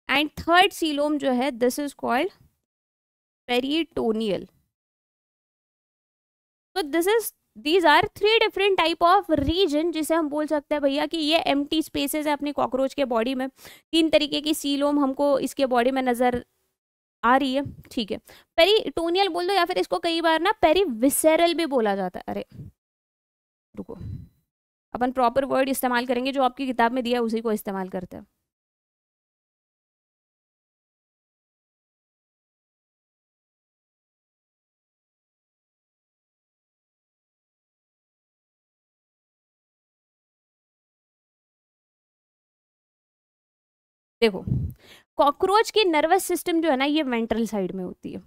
and third coelom जो है दिस इज कॉल्ड पेरिटोनियल। तो these are 3 different type of region जिसे हम बोल सकते हैं भैया कि ये एम्प्टी स्पेसेस है अपनी कॉकरोच के बॉडी में। 3 तरीके की सीलोम हमको इसके बॉडी में नजर आ रही है, ठीक है। पेरिटोनियल बोल दो, या फिर इसको कई बार ना पेरीविसेरल भी बोला जाता है। अरे रुको, अपन प्रॉपर वर्ड इस्तेमाल करेंगे, जो आपकी किताब में दिया है उसी को इस्तेमाल करते हैं। देखो कॉकरोच की नर्वस सिस्टम जो है ना, ये वेंट्रल साइड में होती है।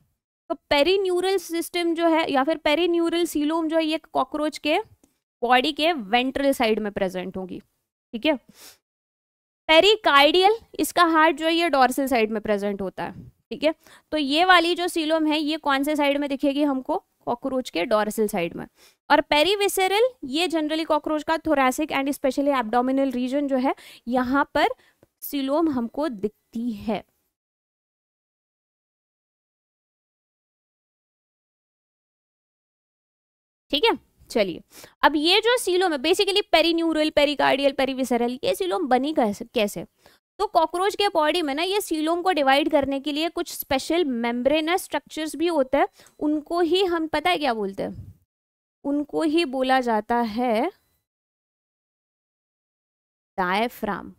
तो पेरीन्यूरल सिस्टम जो है, या फिर पेरीन्यूरल सीलोम जो है, ये कॉकरोच के बॉडी के वेंट्रल साइड में प्रेजेंट होगी, ठीक है। पेरिकार्डियल, इसका हार्ट जो है ये डॉर्सल साइड में प्रेजेंट होता है, ठीक है। तो ये वाली जो सीलोम है ये कौन से साइड में दिखेगी हमको, कॉकरोच के डॉर्सल साइड में। और पेरीविसेरल ये जनरली कॉकरोच का thoracic and specially abdominal region जो है, यहाँ पर सीलोम हमको दिखती है। ठीक है, चलिए। अब ये जो सीलोम है बेसिकली पेरीन्यूरल, पेरिकार्डियल, पेरीविसरल, ये सीलोम बनी कैसे? तो कॉकरोच के बॉडी में ना ये सीलोम को डिवाइड करने के लिए कुछ स्पेशल मेम्ब्रेनस स्ट्रक्चर्स भी होते हैं, उनको ही हम पता है क्या बोलते हैं, उनको ही बोला जाता है डायफ्राम।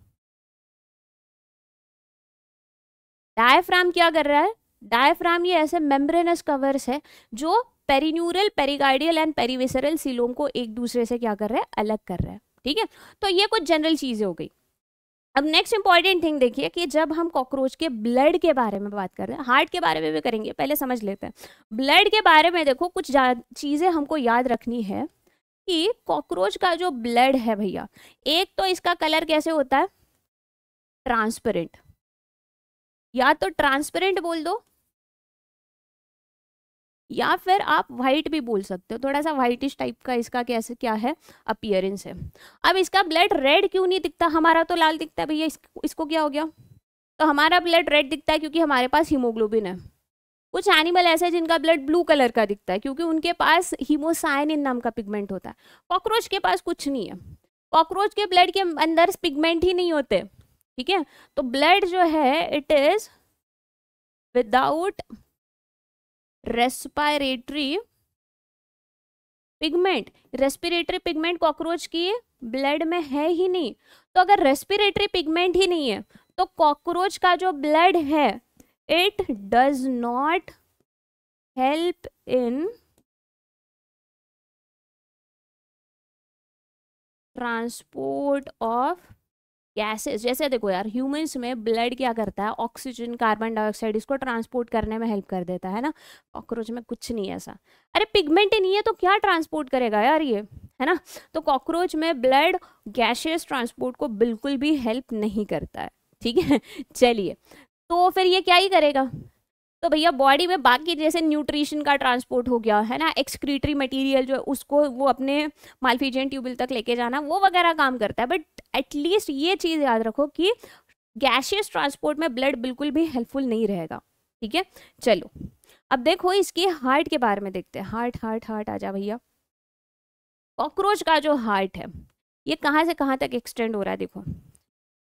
डायफ्राम क्या कर रहा है? डायफ्राम ये ऐसे मेम्ब्रेनस कवर्स है जो perineural, pericardial and perivisceral coelom को एक दूसरे से क्या कर रहा है, अलग कर रहा है। ठीक है, तो ये कुछ जनरल चीजें हो गई। अब नेक्स्ट इंपॉर्टेंट थिंग देखिए कि जब हम कॉकरोच के ब्लड के बारे में बात कर रहे हैं, हार्ट के बारे में भी करेंगे, पहले समझ लेते हैं ब्लड के बारे में। देखो कुछ चीजें हमको याद रखनी है कि कॉकरोच का जो ब्लड है भैया, एक तो इसका कलर कैसे होता है, ट्रांसपेरेंट, या तो ट्रांसपेरेंट बोल दो या फिर आप व्हाइट भी बोल सकते हो, थोड़ा सा व्हाइटिश टाइप का इसका कैसे क्या है अपीयरेंस है। अब इसका ब्लड रेड क्यों नहीं दिखता, हमारा तो लाल दिखता है भैया, इसको क्या हो गया? तो हमारा ब्लड रेड दिखता है क्योंकि हमारे पास हीमोग्लोबिन है। कुछ एनिमल ऐसे हैं जिनका ब्लड ब्लू कलर का दिखता है क्योंकि उनके पास हीमोसायनिन नाम का पिगमेंट होता है। कॉकरोच के पास कुछ नहीं है, कॉकरोच के ब्लड के अंदर पिगमेंट ही नहीं होते। ठीक है, तो ब्लड जो है it is without respiratory pigment. Respiratory pigment cockroach की ब्लड में है ही नहीं। तो अगर रेस्पिरेटरी पिगमेंट ही नहीं है तो कॉकरोच का जो ब्लड है it does not help in transport of gases. जैसे देखो यार, ह्यूमंस में ब्लड क्या करता है, ऑक्सीजन, कार्बन डाइऑक्साइड, इसको ट्रांसपोर्ट करने में हेल्प कर देता है ना। कॉकरोच में कुछ नहीं है ऐसा। अरे पिगमेंट ही नहीं है तो क्या ट्रांसपोर्ट करेगा यार ये, है ना। तो कॉकरोच में ब्लड गैसियस ट्रांसपोर्ट को बिल्कुल भी हेल्प नहीं करता है। ठीक है, चलिए, तो फिर ये क्या ही करेगा? तो भैया बॉडी में बाकी जैसे न्यूट्रिशन का ट्रांसपोर्ट हो गया है ना, एक्सक्रीटरी मटेरियल जो है उसको वो अपने मालफिजियन ट्यूबल तक लेके जाना, वो वगैरह काम करता है। बट एटलीस्ट ये चीज़ याद रखो कि गैसियस ट्रांसपोर्ट में ब्लड बिल्कुल भी हेल्पफुल नहीं रहेगा। ठीक है, चलो अब देखो इसके हार्ट के बारे में देखते हैं। हार्ट हार्ट हार्ट आ जा भैया। कॉकरोच का जो हार्ट है ये कहाँ से कहाँ तक एक्सटेंड हो रहा है, देखो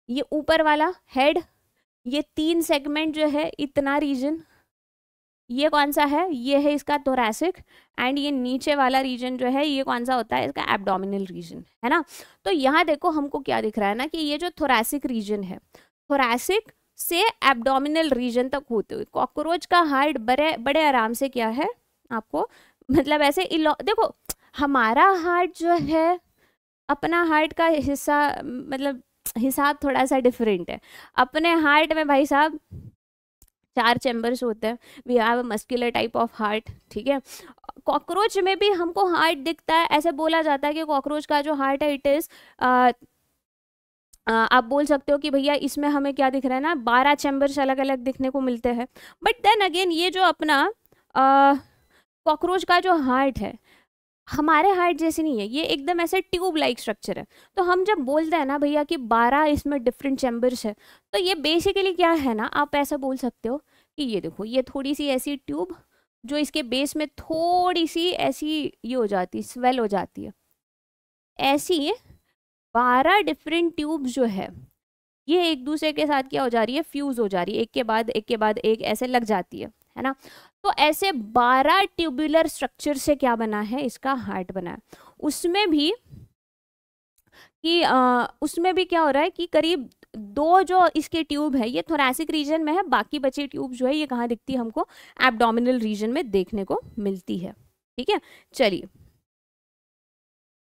ये ऊपर वाला हेड, ये 3 सेगमेंट जो है, इतना रीजन, ये कौन सा है, ये है इसका थोरैसिक, एंड ये नीचे वाला रीजन जो है ये कौन सा होता है, इसका एब्डोमिनल रीजन, है ना। तो यहाँ देखो हमको क्या दिख रहा है ना कि ये जो थोरैसिक रीजन है, थोरैसिक से एब्डोमिनल रीजन तक होते हुए कॉकरोच का हार्ट बड़े बड़े आराम से क्या है आपको, मतलब ऐसे देखो हमारा हार्ट जो है, अपना हार्ट का हिस्सा मतलब हिसाब थोड़ा सा डिफरेंट है। अपने हार्ट में भाई साहब 4 चैम्बर्स होते हैं, we have a muscular type of heart. ठीक है, कॉकरोच में भी हमको हार्ट दिखता है। ऐसे बोला जाता है कि कॉकरोच का जो हार्ट है इट इज आप बोल सकते हो कि भैया इसमें हमें क्या दिख रहा है ना, 12 चैम्बर्स अलग अलग दिखने को मिलते हैं। बट देन अगेन ये जो अपना कॉकरोच का जो हार्ट है हमारे हार्ट जैसे नहीं है, ये एकदम ऐसे ट्यूब लाइक स्ट्रक्चर है। तो हम जब बोलते हैं ना भैया कि 12 इसमें डिफरेंट चैम्बर्स है, तो ये बेसिकली क्या है ना, आप ऐसा बोल सकते हो कि ये देखो ये थोड़ी सी ऐसी ट्यूब जो इसके बेस में थोड़ी सी ऐसी ये हो जाती है, स्वेल हो जाती है, ऐसी 12 डिफरेंट ट्यूब जो है ये एक दूसरे के साथ क्या हो जा रही है, फ्यूज हो जा रही है, एक के बाद एक के बाद एक ऐसे लग जाती है ना। तो ऐसे 12 ट्यूबुलर स्ट्रक्चर से क्या बना है, इसका हार्ट बना है। उसमें भी उसमें भी क्या हो रहा है कि करीब 2 जो इसके ट्यूब है ये थोरैसिक रीजन में है, बाकी बची ट्यूब जो है ये कहाँ दिखती है हमको, एब्डोमिनल रीजन में देखने को मिलती है। ठीक है, चलिए,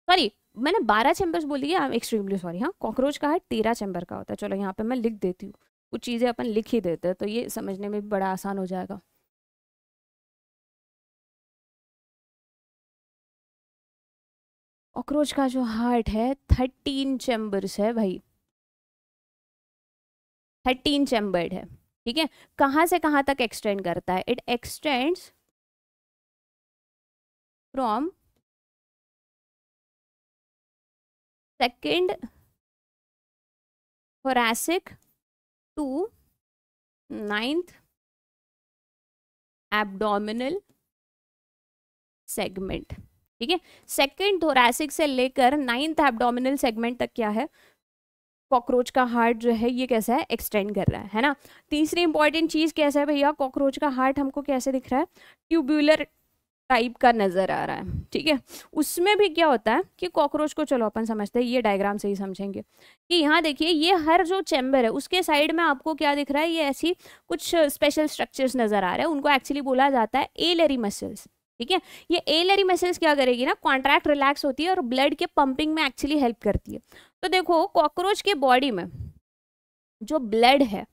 सॉरी मैंने 12 चैम्बर्स बोल दिया, आई एम एक्सट्रीमली सॉरी। हाँ, कॉकरोच का हार्ट 13 चैम्बर का होता है। चलो यहाँ पे मैं लिख देती हूँ, कुछ चीज़ें अपन लिख ही देते हैं तो ये समझने में भी बड़ा आसान हो जाएगा। कॉकरोच का जो हार्ट है 13 चैम्बर्स है भाई, 13 चैम्बर्ड है। ठीक है, कहाँ से कहाँ तक एक्सटेंड करता है, it extends from second thoracic to 9th abdominal segment। ठीक है। सेकंड थोरैसिक से लेकर 9th एब्डोमिनल सेगमेंट तक क्या है, कॉकरोच का हार्ट जो है ये कैसा है, एक्सटेंड कर रहा है ना। तीसरी इंपॉर्टेंट चीज कैसा है भैया, कॉकरोच का हार्ट हमको कैसे दिख रहा है, ट्यूब्यूलर टाइप का नजर आ रहा है, ठीक है। उसमें भी क्या होता है कि कॉकरोच को, चलो अपन समझते हैं, ये डायग्राम से ही समझेंगे कि यहाँ देखिए ये हर जो चैम्बर है उसके साइड में आपको क्या दिख रहा है, ये ऐसी कुछ स्पेशल स्ट्रक्चर्स नजर आ रहे हैं, उनको एक्चुअली बोला जाता है एलरी मसल्स, ठीक है। ये एलरी मसल्स क्या करेगी ना, कॉन्ट्रैक्ट रिलैक्स होती है और ब्लड के पंपिंग में एक्चुअली हेल्प करती है। तो देखो कॉकरोच के बॉडी में जो ब्लड है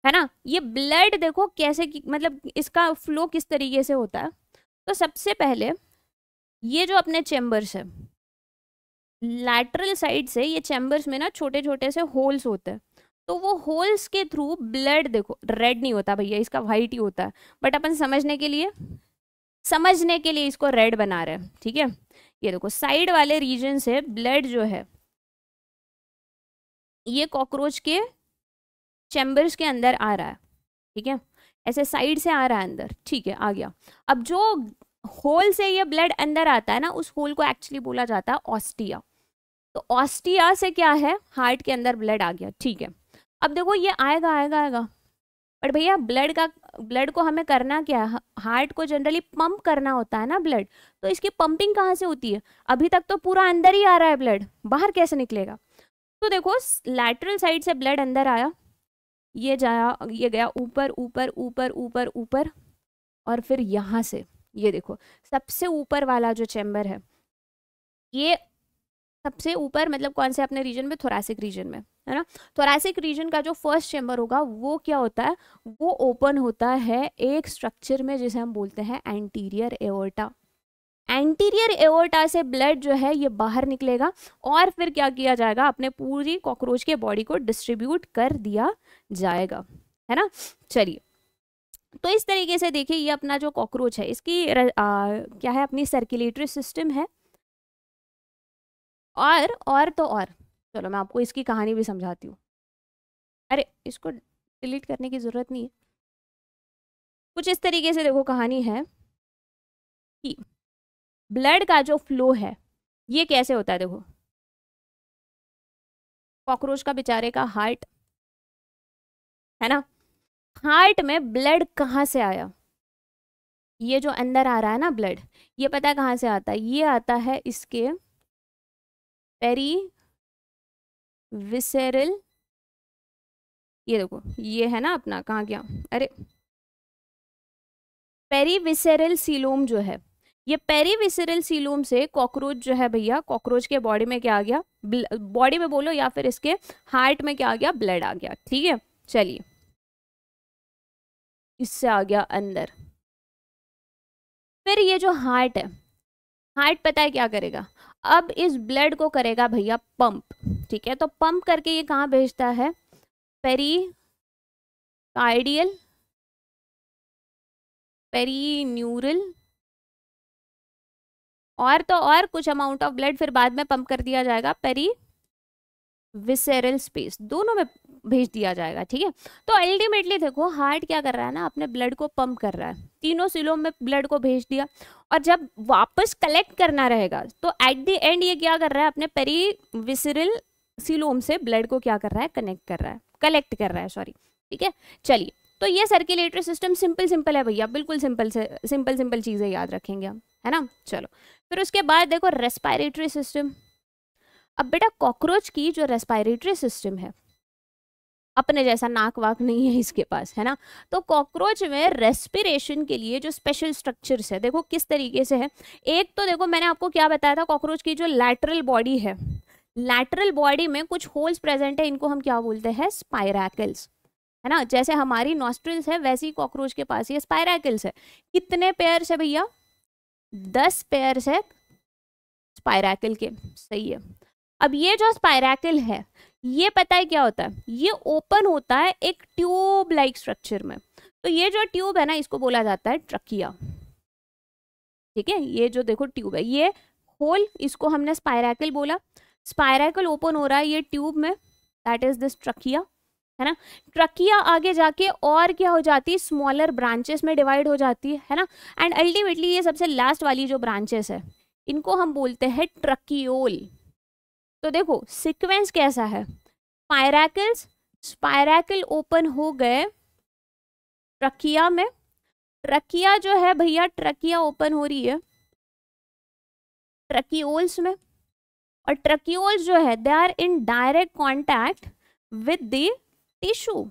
ना, ये ब्लड देखो कैसे मतलब इसका फ्लो किस तरीके से होता है। तो सबसे पहले ये जो अपने चैम्बर्स है, लैटरल साइड से ये चैम्बर्स में ना छोटे छोटे से होल्स होते हैं, तो वो होल्स के थ्रू ब्लड देखो रेड नहीं होता भैया, इसका वाइट ही होता है, बट अपन समझने के लिए इसको रेड बना रहे हैं, ठीक है। ये देखो साइड वाले रीजन से ब्लड जो है ये कॉकरोच के चैम्बर्स के अंदर आ रहा है, ठीक है, ऐसे साइड से आ रहा है अंदर, ठीक है, आ गया। अब जो होल से ये ब्लड अंदर आता है ना, उस होल को एक्चुअली बोला जाता है ऑस्टिया। तो ऑस्टिया से क्या है, हार्ट के अंदर ब्लड आ गया, ठीक है। अब देखो ये आएगा आएगा आएगा, पर भैया ब्लड को हमें करना क्या है, हार्ट को जनरली पंप करना होता है ना ब्लड, तो इसकी पंपिंग कहाँ से होती है, अभी तक तो पूरा अंदर ही आ रहा है ब्लड, बाहर कैसे निकलेगा। तो देखो लैटरल साइड से ब्लड अंदर आया, ये गया ऊपर ऊपर ऊपर ऊपर ऊपर, और फिर यहाँ से ये देखो सबसे ऊपर वाला जो चैम्बर है, ये सबसे ऊपर मतलब कौन से अपने रीजन में, थोरैसिक रीजन में, है ना। थोरैसिक रीजन का जो फर्स्ट चैम्बर होगा वो क्या होता है, वो ओपन होता है एक स्ट्रक्चर में जिसे हम बोलते हैं एंटीरियर एओर्टा। एंटीरियर एओर्टा से ब्लड जो है ये बाहर निकलेगा और फिर क्या किया जाएगा, अपने पूरी कॉकरोच के बॉडी को डिस्ट्रीब्यूट कर दिया जाएगा, है ना। चलिए, तो इस तरीके से देखिए ये अपना जो कॉकरोच है इसकी क्या है, अपनी सर्कुलेटरी सिस्टम है। और तो और चलो मैं आपको इसकी कहानी भी समझाती हूँ। अरे इसको डिलीट करने की जरूरत नहीं है। कुछ इस तरीके से देखो कहानी है कि ब्लड का जो फ्लो है ये कैसे होता है। देखो कॉकरोच का बेचारे का हार्ट है ना, हार्ट में ब्लड कहाँ से आया, ये जो अंदर आ रहा है ना ब्लड, ये पता है कहाँ से आता है, ये आता है इसके पेरी विसेरल, ये देखो ये है ना अपना, कहाँ गया, अरे पेरीविसेरल सीलोम जो है, ये पेरीविसेरल सीलोम से कॉकरोच जो है भैया, कॉकरोच के बॉडी में क्या आ गया, बॉडी में बोलो या फिर इसके हार्ट में क्या आ गया, ब्लड आ गया, ठीक है। चलिए इससे आ गया अंदर, फिर ये जो हार्ट है, हार्ट पता है क्या करेगा, अब इस ब्लड को करेगा भैया पंप, ठीक है। तो पंप करके ये कहाँ भेजता है, पेरीकार्डियल, पेरीन्यूरल, और तो और कुछ अमाउंट ऑफ ब्लड फिर बाद में पंप कर दिया जाएगा पेरी विसेरल स्पेस, दोनों में भेज दिया जाएगा, ठीक है। तो अल्टीमेटली देखो हार्ट क्या कर रहा है ना, अपने ब्लड को पंप कर रहा है, तीनों सीलोम में ब्लड को भेज दिया, और जब वापस कलेक्ट करना रहेगा तो एट द एंड ये क्या कर रहा है, अपने पेरी विसेरल सीलोम से ब्लड को क्या कर रहा है, कलेक्ट कर रहा है, सॉरी, ठीक है। चलिए, तो ये सर्कुलेटरी सिस्टम सिंपल है भैया, बिल्कुल सिंपल चीजें याद रखेंगे हम, है ना। चलो फिर उसके बाद देखो रेस्पिरेटरी सिस्टम। अब बेटा कॉकरोच की जो रेस्पिरेटरी सिस्टम है, अपने जैसा नाक वाक नहीं है इसके पास, है ना। तो कॉकरोच में रेस्पिरेशन के लिए जो स्पेशल स्ट्रक्चर्स है देखो किस तरीके से है। एक तो देखो मैंने आपको क्या बताया था, कॉकरोच की जो लैटरल बॉडी है, लैटरल बॉडी में कुछ होल्स प्रेजेंट है, इनको हम क्या बोलते हैं, स्पाइरैकल्स, है ना। जैसे हमारी नॉस्ट्रिल्स है वैसे ही कॉकरोच के पास ये स्पाइरैकल्स है। कितने पेयर्स है भैया, 10 पेयर्स है स्पाइरैकल के, सही है। अब ये जो स्पाइरैकल है ये पता है क्या होता है, ये ओपन होता है एक ट्यूब लाइक स्ट्रक्चर में। तो ये जो ट्यूब है ना इसको बोला जाता है ट्रकिया, ठीक है। ये जो देखो ट्यूब है, ये होल, इसको हमने स्पाइरैकल बोला, स्पाइरैकल ओपन हो रहा है ये ट्यूब में, दैट इज दिस ट्रकिया, है ना। ट्रकिया आगे जाके और क्या हो जाती है, स्मॉलर ब्रांचेस में डिवाइड हो जाती है ना। एंड अल्टीमेटली ये सबसे लास्ट वाली जो ब्रांचेस है इनको हम बोलते हैं ट्रकियोल। तो देखो सीक्वेंस कैसा है, स्पायरैकल ओपन हो गए ट्रकिया में, ट्रकिया जो है भैया, ट्रकिया ओपन हो रही है ट्रकियोल्स में, और ट्रकियोल्स जो है they are in direct contact with the tissue,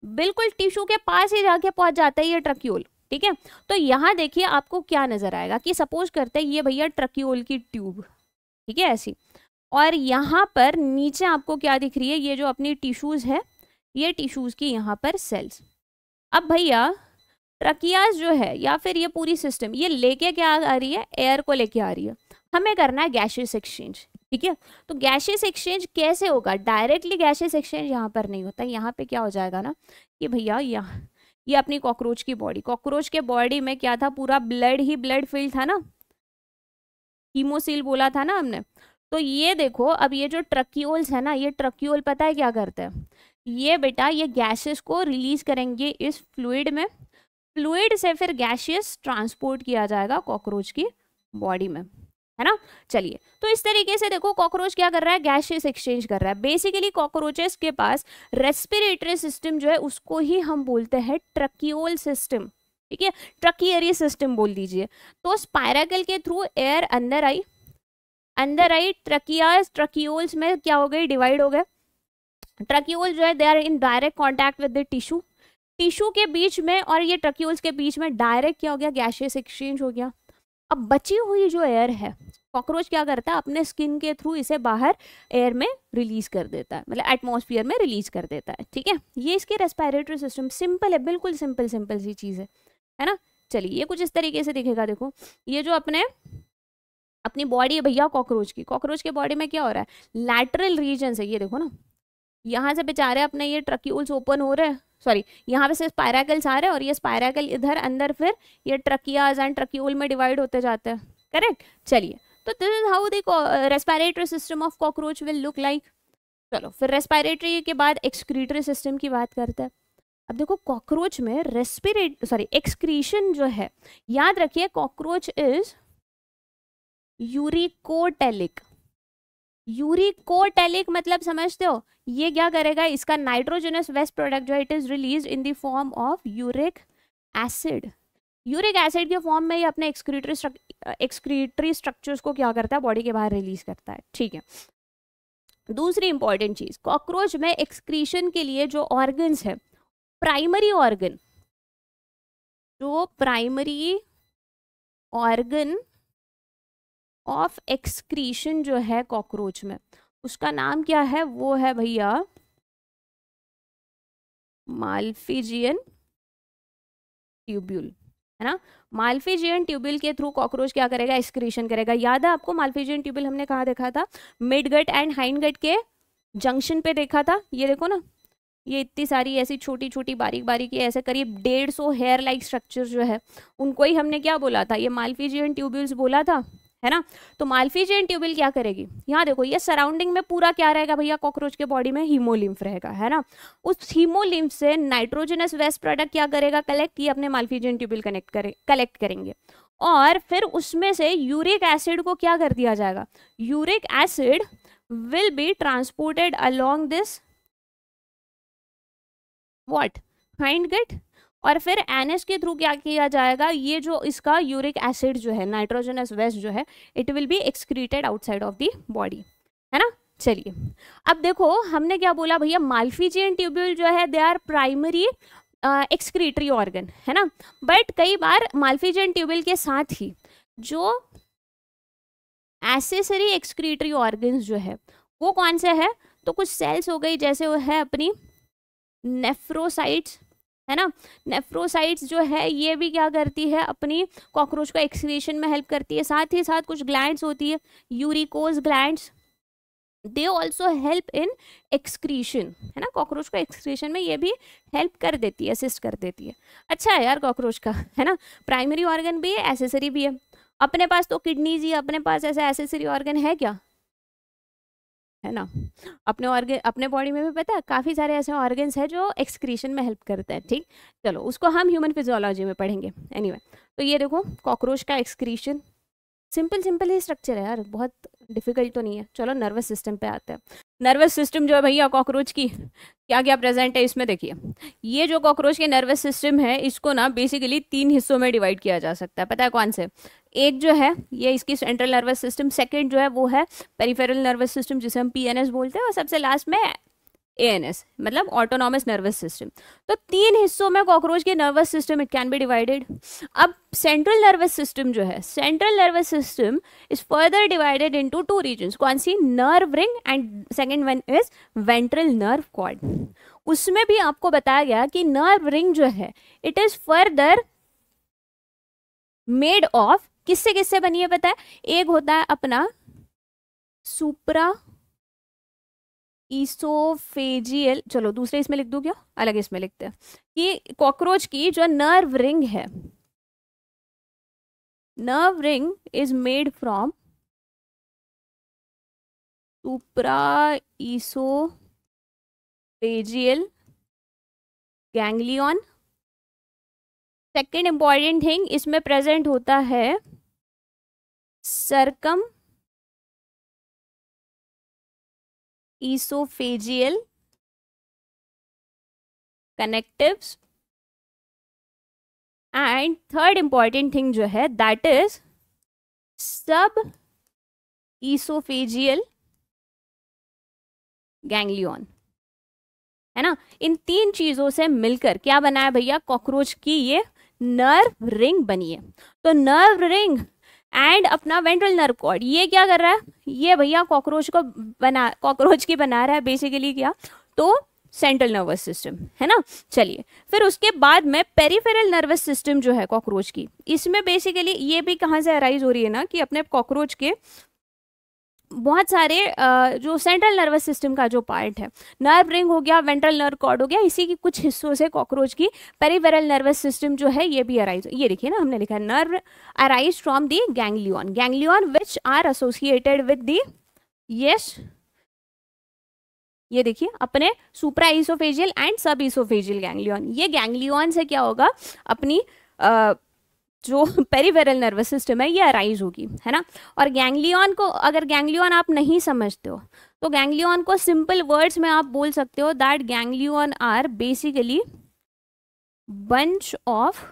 बिल्कुल टिश्यू के पास ही जाके पहुंच जाता है ये ट्रकियोल। ठीक है, तो यहाँ देखिए आपको क्या नजर आएगा कि सपोज करते हैं ये भैया ट्रकियोल की ट्यूब, ठीक है ऐसी, और यहाँ पर नीचे आपको क्या दिख रही है, ये जो अपनी टिश्यूज है, ये टिश्यूज की यहाँ पर सेल्स। अब भैया ट्रकियाज जो है या फिर ये पूरी सिस्टम ये लेके क्या आ रही है, एयर को लेके आ रही है, हमें करना है गैशियस एक्सचेंज। ठीक है, तो गैशियस एक्सचेंज कैसे होगा, डायरेक्टली गैशियस एक्सचेंज यहाँ पर नहीं होता, यहाँ पे क्या हो जाएगा ना कि भैया यहाँ ये अपनी कॉकरोच की बॉडी, कॉकरोच के बॉडी में क्या था, पूरा ब्लड ही ब्लड फिल्ड था ना, हीमोसील बोला था ना हमने। तो ये देखो अब ये जो ट्रकियोल्स है ना, ये ट्रकियोल पता है क्या करते हैं, ये बेटा ये गैसेस को रिलीज करेंगे इस फ्लूइड में, फ्लूइड से फिर गैशियस ट्रांसपोर्ट किया जाएगा कॉकरोच की बॉडी में, है ना। चलिए, तो इस तरीके से देखो कॉकरोच क्या कर रहा है, गैशियस एक्सचेंज कर रहा है। बेसिकली कॉकरोचेस के पास रेस्पिरेटरी सिस्टम जो है उसको ही हम बोलते हैं ट्रकियोल सिस्टम। ठीक है, ट्रकियरी सिस्टम बोल दीजिए। तो स्पायरकल के थ्रू एयर अंदर आई, ट्रकियोल्स में क्या हो गई, डिवाइड हो गए। ट्रकियोल जो है they are in direct contact with the tissue, tissue के बीच में और ये ट्रकियोल्स के बीच में डायरेक्ट क्या हो गया, गैशियस एक्सचेंज हो गया। अब बची हुई जो एयर है, कॉकरोच क्या करता है, अपने स्किन के थ्रू इसे बाहर एयर में रिलीज कर देता है, मतलब एटमॉस्फेयर में रिलीज कर देता है। ठीक है, ये इसके रेस्पिरेटरी सिस्टम, सिंपल है, बिल्कुल सिंपल सी चीज है ना। चलिए, ये कुछ इस तरीके से दिखेगा। देखो ये जो अपनी बॉडी है भैया कॉकरोच की, कॉकरोच के बॉडी में क्या हो रहा है, लैटरल रीजन है, ये देखो ना, यहाँ से बेचारे अपने ये ट्रकियोल्स ओपन हो रहे हैं, सॉरी यहाँ पे से स्पायरकल्स आ रहे हैं और ये स्पायरकल इधर अंदर फिर ये ट्रकियाज एंड ट्रकियोल में डिवाइड होते जाते हैं। करेक्ट। चलिए, तो this is how the respiratory system of cockroach will look like. चलो फिर रेस्पिरेटरी के बाद एक्सक्रीटरी सिस्टम की बात करते हैं। अब देखो कॉकरोच में एक्सक्रीशन जो है, याद रखिए कॉकरोच इज यूरिकोटेलिक। यूरिकोटेलिक मतलब समझते हो, ये क्या करेगा, इसका नाइट्रोजनस वेस्ट प्रोडक्ट जो है it is release in the form of uric acid. Uric acid के फॉर्म में ये अपने एक्सक्रीटरी स्ट्रक्चर्स को क्या करता है, बॉडी के बाहर रिलीज करता है। ठीक है, दूसरी इंपॉर्टेंट चीज, कॉकरोच में एक्सक्रीशन के लिए जो ऑर्गन्स है, प्राइमरी ऑर्गन, जो प्राइमरी ऑर्गन ऑफ एक्सक्रीशन जो है कॉकरोच में, उसका नाम क्या है, वो है भैया माल्फिजियन ट्यूब्यूल, है ना। माल्फिजियन ट्यूब्यूल के थ्रू कॉकरोच क्या करेगा, एक्सक्रीशन करेगा। याद है आपको माल्फिजियन ट्यूब्यूल हमने कहाँ देखा था, mid gut and hind gut के जंक्शन पे देखा था। ये देखो ना, ये इतनी सारी ऐसी छोटी छोटी बारीक बारीक ऐसे करीब 150 हेयर लाइक स्ट्रक्चर जो है, उनको ही हमने क्या बोला था, ये माल्फिजियन ट्यूब्यूल्स बोला था, है ना। तो माल्फिजियन ट्यूब्यूल क्या करेगी, यहाँ देखो ये सराउंडिंग में पूरा क्या रहेगा भैया, कॉकरोच के बॉडी में हीमोलिम्फ रहेगा, है ना। उस हीमोलिम्फ से नाइट्रोजनस वेस्ट प्रोडक्ट क्या करेगा, कलेक्ट, ये अपने माल्फिजियन ट्यूब्यूल कलेक्ट करेंगे, और फिर उसमें से यूरिक एसिड को क्या कर दिया जाएगा, uric acid will be transported along this what, hind gut, और फिर एनएस के थ्रू क्या किया जाएगा, ये जो इसका यूरिक एसिड जो है, नाइट्रोजनस वेस्ट जो है, it will be excreted outside of the body, है ना। चलिए, अब देखो हमने क्या बोला भैया, माल्फिजियन ट्यूब्यूल जो है they are primary excretory organ, है ना। बट कई बार माल्फिजियन ट्यूब्यूल के साथ ही जो एसेसरी एक्सक्रीटरी ऑर्गन्स जो है वो कौन से है, तो कुछ सेल्स हो गई, जैसे वो है अपनी नेफ्रोसाइट्स, है ना। नेफ्रोसाइट्स जो है ये भी क्या करती है, अपनी कॉकरोच को एक्सक्रीशन में हेल्प करती है। साथ ही साथ कुछ ग्लैंड्स होती है, uricose glands, they also help in excretion, है ना। कॉकरोच को एक्सक्रीशन में ये भी हेल्प कर देती है, असिस्ट कर देती है। अच्छा है यार कॉकरोच का, है ना, प्राइमरी ऑर्गन भी है, एसेसरी भी है। अपने पास तो किडनीज ही, अपने पास ऐसा एसेसरी ऑर्गन है क्या, है ना। अपने ऑर्गन, अपने बॉडी में भी पता है काफ़ी सारे ऐसे ऑर्गन्स हैं जो एक्सक्रीशन में हेल्प करते हैं। ठीक, चलो उसको हम ह्यूमन फिजियोलॉजी में पढ़ेंगे। एनीवे, तो ये देखो कॉकरोच का एक्सक्रीशन, सिंपल सिंपल ही स्ट्रक्चर है यार, बहुत डिफिकल्ट तो नहीं है। चलो नर्वस सिस्टम पे आते हैं। नर्वस सिस्टम जो है भैया कॉकरोच की, क्या क्या प्रेजेंट है इसमें देखिए। ये जो कॉकरोच के नर्वस सिस्टम है, इसको ना बेसिकली 3 हिस्सों में डिवाइड किया जा सकता है। पता है कौन से? एक जो है ये इसकी सेंट्रल नर्वस सिस्टम, सेकंड जो है वो है पेरिफेरल नर्वस सिस्टम जिसे हम पीएनएस बोलते हैं, और सबसे लास्ट में एएनएस मतलब ऑटोनॉमस नर्वस सिस्टम। तो 3 हिस्सों में कॉकरोच के nervous system it can be divided. अब सेंट्रल नर्वस सिस्टम जो है, central nervous system is further divided into 2 regions. कौन सी? Nerve ring and second one is ventral nerve cord. उसमें भी आपको बताया गया कि नर्व रिंग जो है it is further made of, किससे किससे बनी है पता है? एक होता है अपना सुप्रा ईसोफेजियल, चलो दूसरे इसमें लिख दूं क्या, अलग इसमें लिखते हैं कि कॉकरोच की जो नर्व रिंग है, nerve ring is made from supra oesophageal ganglion. Second important thing, इसमें प्रेजेंट होता है circum oesophageal connectives. And third important thing जो है दैट इज सब ईसोफेजियल गैंग्लियन, है ना। इन 3 चीजों से मिलकर क्या बना है भैया? कॉकरोच की ये नर्व रिंग बनी है। तो नर्व रिंग एंड अपना वेंट्रल नर्व कॉर्ड, ये क्या कर रहा है? ये भैया कॉकरोच की बना रहा है बेसिकली क्या? तो सेंट्रल नर्वस सिस्टम, है ना। चलिए फिर उसके बाद में पेरिफेरल नर्वस सिस्टम जो है कॉकरोच की, इसमें बेसिकली ये भी कहाँ से अराइज हो रही है ना कि अपने कॉकरोच के बहुत सारे जो सेंट्रल नर्वस सिस्टम का जो पार्ट है, नर्व रिंग हो गया, वेंट्रल नर्व कॉर्ड हो गया, इसी की कुछ हिस्सों से कॉकरोच की पेरिफेरल नर्वस सिस्टम जो है ये भी अराइज। ये देखिए ना, हमने लिखा nerve arise from the ganglion which are associated with the, yes ये देखिए अपने supra oesophageal and sub oesophageal ganglion. ये गैंग्लियन से क्या होगा? अपनी जो पेरिफेरल नर्वस सिस्टम है ये अराइज होगी, है ना। और गैंग्लियन को, अगर गैंग्लियन आप नहीं समझते हो तो गैंग्लियन को सिंपल वर्ड्स में आप बोल सकते हो that ganglion are basically bunch of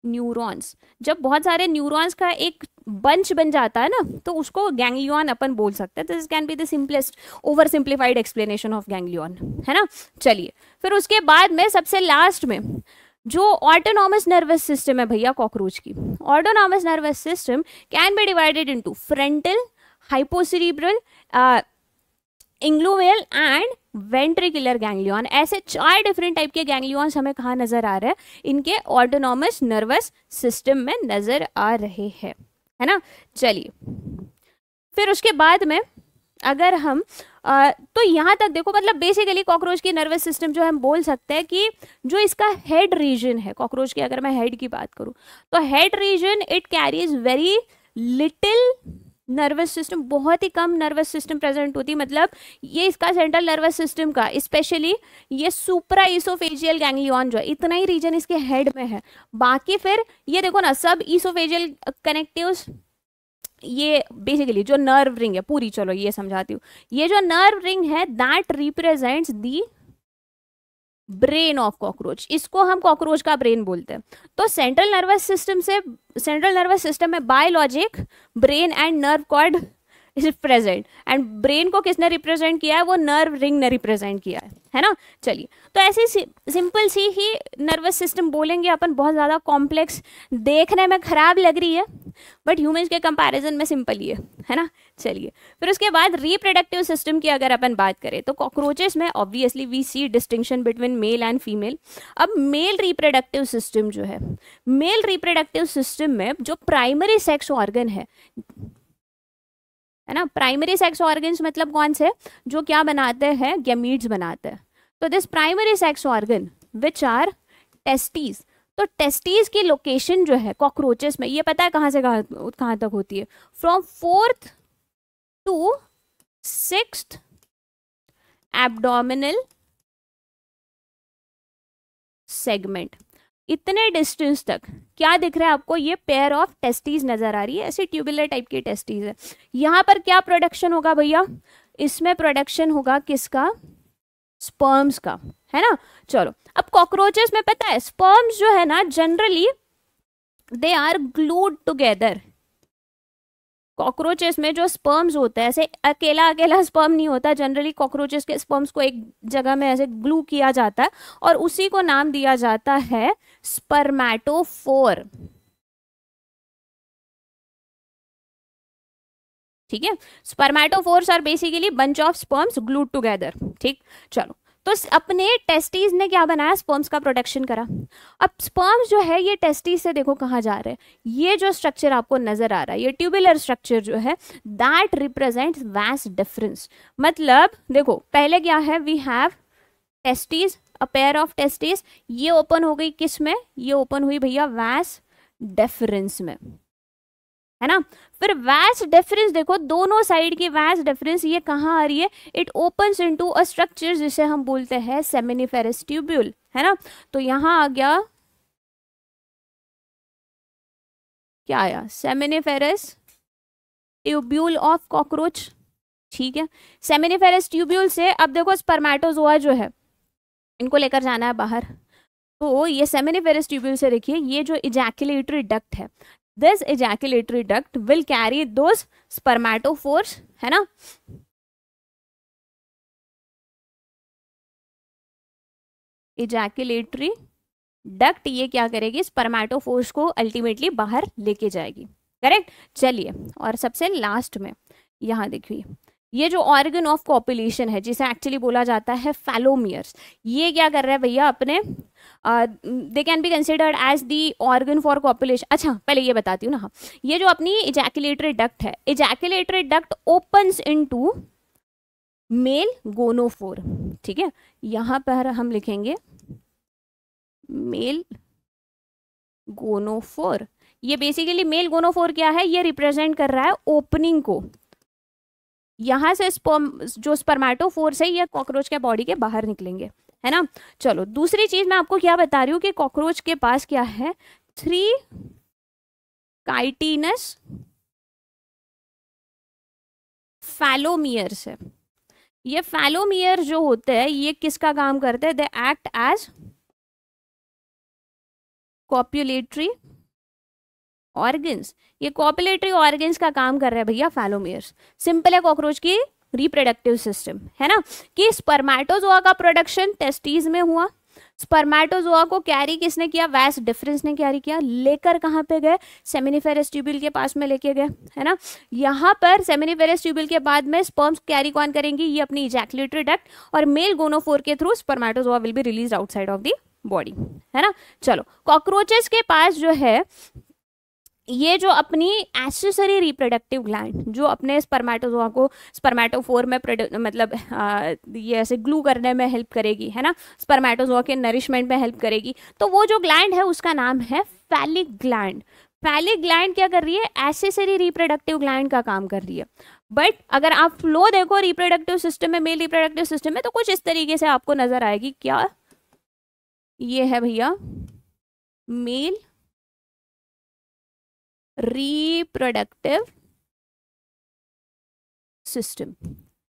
neurons. जब बहुत सारे न्यूरॉन्स का एक बंच बन जाता है ना, तो उसको गैंग्लियन अपन बोल सकते हैं। This can be the simplest over simplified explanation of ganglion, है ना। चलिए फिर उसके बाद में सबसे लास्ट में जो ऑटोनॉमस नर्वस सिस्टम है भैया कॉकरोच की, autonomous nervous system can be divided into frontal, hypocerebral, ingluvial and ventricular ganglion. ऐसे 4 डिफरेंट टाइप के गैंग्लियंस हमें कहाँ नजर आ रहे हैं? इनके ऑटोनॉमस नर्वस सिस्टम में नजर आ रहे हैं, है ना। चलिए फिर उसके बाद में अगर हम तो यहाँ तक देखो, मतलब बेसिकली कॉकरोच की नर्वस सिस्टम जो हम बोल सकते हैं कि जो इसका हेड रीजन है कॉकरोच की, अगर मैं हेड की बात करूँ तो head region it carries very little nervous system, बहुत ही कम नर्वस सिस्टम प्रेजेंट होती। मतलब ये इसका सेंट्रल नर्वस सिस्टम का स्पेशली ये सुप्रा ईसोफेजियल गैंग्लियन जो है, इतना ही रीजन इसके हेड में है। बाकी फिर ये देखो ना, सब ईसोफेजियल कनेक्टिव्स, ये बेसिकली जो नर्व रिंग है पूरी, चलो ये समझाती हूँ। ये जो नर्व रिंग है that represents the brain of cockroach, इसको हम कॉकरोच का ब्रेन बोलते हैं। तो सेंट्रल नर्वस सिस्टम में biologic, brain and nerve cord is present, and brain को किसने रिप्रेजेंट किया है? वो नर्व रिंग ने रिप्रेजेंट किया है ना। चलिए तो ऐसी सिंपल सी ही नर्वस सिस्टम बोलेंगे अपन, बहुत ज़्यादा कॉम्प्लेक्स देखने में खराब लग रही है, बट ह्यूमंस के कंपैरिजन में सिंपल ही है ना। चलिए फिर उसके बाद रिप्रोडक्टिव सिस्टम की अगर अपन बात करें तो कॉकरोचेस में obviously we see distinction between male and female. अब मेल रिप्रोडक्टिव सिस्टम जो है, मेल रिप्रोडक्टिव सिस्टम में जो प्राइमरी सेक्स ऑर्गन है ना, प्राइमरी सेक्स ऑर्गन्स मतलब कौन से? जो क्या बनाते हैं? गैमीट्स बनाते हैं। तो this primary sex organ which are testes, तो टेस्टीज की लोकेशन जो है कॉकरोचेस में, ये पता है कहाँ से कहाँ तक होती है? From 4th to 6th abdominal segment. इतने डिस्टेंस तक क्या दिख रहा है आपको, ये पेयर ऑफ टेस्टीज नजर आ रही है, ऐसे ट्यूबुलर टाइप की टेस्टीज है। यहाँ पर क्या प्रोडक्शन होगा भैया, इसमें प्रोडक्शन होगा किसका, स्पर्म्स का, है ना। चलो अब कॉकरोचेस में पता है स्पर्म्स जो है ना generally they are glued together. Cockroaches में जो स्पर्म्स होता है ऐसे अकेला अकेला स्पर्म नहीं होता, जनरली कॉकरोचेस के स्पर्म्स को एक जगह में ऐसे ग्लू किया जाता है और उसी को नाम दिया जाता है स्पर्मेटोफोर। ठीक है, spermatophores are basically bunch of sperms glued together. ठीक, चलो तो अपने टेस्टीज ने क्या बनाया, स्पर्म्स का प्रोडक्शन करा। अब स्पर्म्स जो है ये टेस्टीज से देखो कहाँ जा रहे हैं, ये जो स्ट्रक्चर आपको नजर आ रहा है ये ट्यूबुलर स्ट्रक्चर जो है दैट रिप्रेजेंट्स वास डिफरेंस। मतलब देखो पहले क्या है, we have testes, a pair of testes, ये ओपन हो गई किस में, ये ओपन हुई भैया वास डिफरेंस में, है ना। फिर वैस डिफरेंस देखो दोनों साइड की वैस डिफरेंस ये कहाँ आ रही है, it opens into a structure जिसे हम बोलते हैं सेमिनिफेरस ट्यूब्यूल, है ना। तो यहां आ गया क्या आया, सेमिनिफेरस ट्यूब्यूल ऑफ कॉकरोच। ठीक है, सेमिनिफेरस ट्यूब्यूल से अब देखो स्पर्मेटोजोआ जो है इनको लेकर जाना है बाहर, तो ये सेमिनिफेरस ट्यूब्यूल से देखिए ये जो इजैकुलेटरी डक्ट है, this ejaculatory duct will carry those spermatophores, है ना। ejaculatory duct ये क्या करेगी, स्पर्मेटोफोर्स को अल्टीमेटली बाहर लेके जाएगी, करेक्ट। चलिए और सबसे लास्ट में यहां देखिए ये जो ऑर्गन ऑफ कॉपुलेशन है जिसे एक्चुअली बोला जाता है फैलोमियर्स, ये क्या कर रहा है भैया अपने, they can be considered as the organ for copulation. अच्छा पहले ये बताती हूँ ना, हाँ ये जो अपनी इजैकुलेटरी डक्ट है, ejaculatory duct opens into male gonophore. ठीक है, यहां पर हम लिखेंगे मेल गोनोफोर। ये बेसिकली मेल गोनोफोर क्या है, ये रिप्रेजेंट कर रहा है ओपनिंग को, यहां से जो स्पर्मेटोफोर्स है ये कॉकरोच के बॉडी के बाहर निकलेंगे, है ना। चलो दूसरी चीज मैं आपको क्या बता रही हूँ कि कॉकरोच के पास क्या है, 3 काइटिनस फैलोमियर्स है। ये फैलोमियर जो होते हैं ये किसका काम करते हैं, they act as copulatory organs. ये कॉपुलेटरी ऑर्गन्स का काम कर रहे हैं भैया फैलोमियर्स। सिंपल है कॉकरोच की रिप्रोडक्टिव सिस्टम, है ना, कि स्पर्मेटोजोआ का प्रोडक्शन टेस्टीज में हुआ, स्पर्मेटोजोआ को कैरी किसने किया, वैस डिफरेंस ने कैरी किया, लेकर कहाँ पे गए, सेमिनिफेरस ट्यूब्यूल के पास में लेके गए, है ना। यहाँ पर सेमिनिफेरस ट्यूब्यूल के बाद में स्पर्म्स कैरी कौन करेंगी, ये अपनी इजैकुलेटरी डक्ट और मेल गोनोफोर के through spermatozoa will be release outside of the body, है ना। चलो कॉकरोचेस के पास जो है ये जो अपनी एक्सेसरी रिप्रोडक्टिव ग्लैंड जो अपने स्पर्मेटोजोआ को स्पर्मेटोफोर में मतलब ये ऐसे ग्लू करने में हेल्प करेगी, है ना, स्पर्मेटोजोआ के नरिशमेंट में हेल्प करेगी, तो वो जो ग्लैंड है उसका नाम है फैलिक ग्लैंड। फैलिक ग्लैंड क्या कर रही है, एक्सेसरी रिप्रोडक्टिव ग्लैंड का काम कर रही है। बट अगर आप फ्लो देखो रिप्रोडक्टिव सिस्टम में, मेल रिप्रोडक्टिव सिस्टम में, तो कुछ इस तरीके से आपको नजर आएगी, क्या ये है भैया मेल रिप्रोडक्टिव सिस्टम,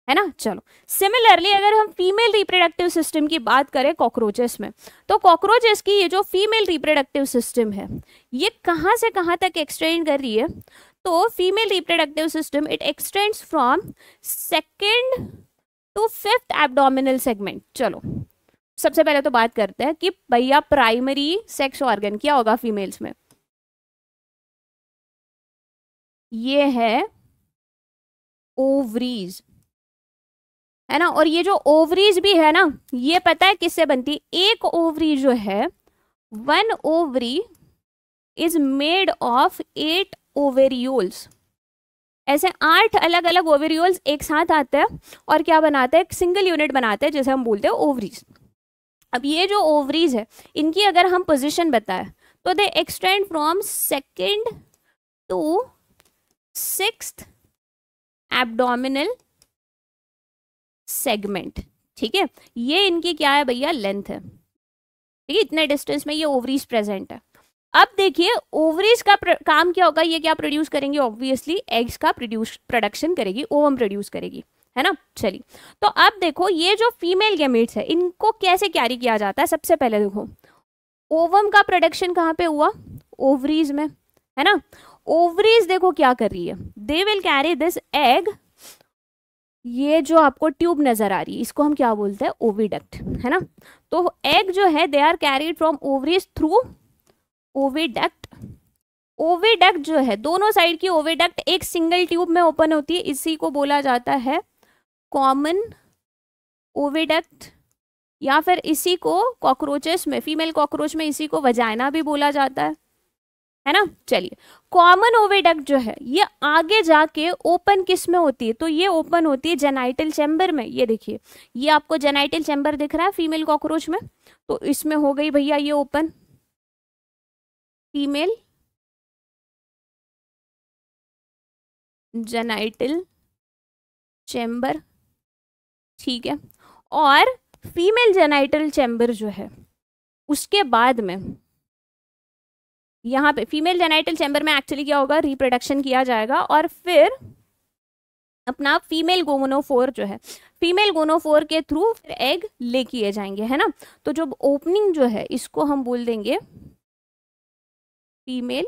है ना। चलो सिमिलरली अगर हम फीमेल रिप्रोडक्टिव सिस्टम की बात करें कॉकरोचेस में, तो कॉकरोचेस की ये जो फीमेल रिप्रोडक्टिव सिस्टम है ये कहाँ से कहाँ तक एक्सटेंड कर रही है, तो female reproductive system it extends from 2nd to 5th abdominal segment. चलो सबसे पहले तो बात करते हैं कि भैया प्राइमरी सेक्स ऑर्गन क्या होगा फीमेल्स में, ये है ओवरीज, है ना। और ये जो ओवरीज भी है ना ये पता है किससे बनती, एक ओवरी जो है 1 ओवरी इज मेड ऑफ 8 ओवेरियोल्स। ऐसे 8 अलग अलग ओवेरियोल्स एक साथ आते हैं और क्या बनाते हैं, एक सिंगल यूनिट बनाते हैं जिसे हम बोलते हैं ओवरीज। अब ये जो ओवरीज है इनकी अगर हम पोजीशन बताएं तो दे extend from 2nd to 6th abdominal segment. ठीक है, ये इनकी क्या है भैया लेंथ है। ठीक है, इतने डिस्टेंस में ये ओवरीज प्रेजेंट है। अब देखिए ओवरीज का काम क्या होगा, ये क्या प्रोड्यूस करेंगे, ऑब्वियसली एग्स का प्रोडक्शन करेगी, ओवम प्रोड्यूस करेगी, है ना। चलिए, तो अब देखो ये जो फीमेल गैमेट्स है इनको कैसे कैरी किया जाता है। सबसे पहले देखो ओवम का प्रोडक्शन कहाँ पे हुआ, ओवरीज में, है ना। ओवरीज देखो क्या कर रही है, they will carry this egg, ये जो आपको ट्यूब नजर आ रही है इसको हम क्या बोलते हैं, ओविडक्ट, है ना। तो एग जो है they are carried from ovaries through oviduct. Oviduct जो है दोनों साइड की ओविडक्ट एक सिंगल ट्यूब में ओपन होती है, इसी को बोला जाता है कॉमन ओविडक्ट, या फिर इसी को कॉकरोचेस में, फीमेल कॉकरोच में इसी को वजाइना भी बोला जाता है ना। चलिए, कॉमन ओविडक्ट जो है ये आगे जाके ओपन किस में होती है, तो ये ओपन होती है जेनाइटल चैम्बर में। ये देखिए ये आपको जेनाइटल चैम्बर दिख रहा है फीमेल कॉकरोच में, तो इसमें हो गई भैया ये ओपन फीमेल जेनाइटल चैम्बर, ठीक है। और फीमेल जेनाइटल चैम्बर जो है उसके बाद में यहाँ पे फीमेल जेनाइटल चैम्बर में एक्चुअली क्या होगा, रिप्रोडक्शन किया जाएगा और फिर अपना फीमेल गोनोफोर जो है, फीमेल गोनोफोर के थ्रू फिर एग ले किए जाएंगे, है ना। तो जो ओपनिंग जो है इसको हम बोल देंगे फीमेल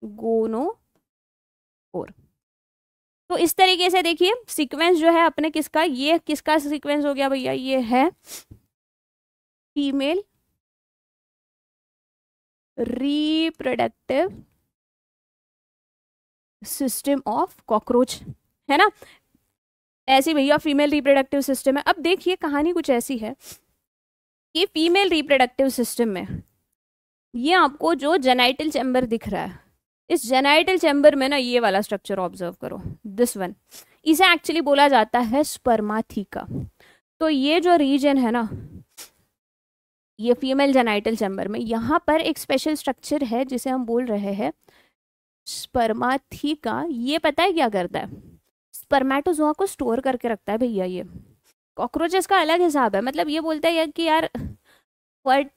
गोनोफोर। तो इस तरीके से देखिए सीक्वेंस जो है अपने किसका, ये किसका सीक्वेंस हो गया भैया, ये है female reproductive system of cockroach, है ना। ऐसी भैया फीमेल रिप्रोडक्टिव सिस्टम है। अब देखिए कहानी कुछ ऐसी है कि फीमेल रिप्रोडक्टिव सिस्टम में ये आपको जो जेनाइटल चैम्बर दिख रहा है, इस जेनाइटल चैम्बर में ना ये वाला स्ट्रक्चर ऑब्जर्व करो, दिस वन, इसे एक्चुअली बोला जाता है स्पर्माथिका। तो ये जो रीजन है ना ये फीमेल जेनाइटल चैम्बर में, यहाँ पर एक स्पेशल स्ट्रक्चर है जिसे हम बोल रहे हैं स्पर्माथिका। ये पता है क्या करता है, स्पर्मेटोजोआ को स्टोर करके रखता है भैया। ये कॉकरोचेस का अलग हिसाब है, मतलब ये बोलता है कि यार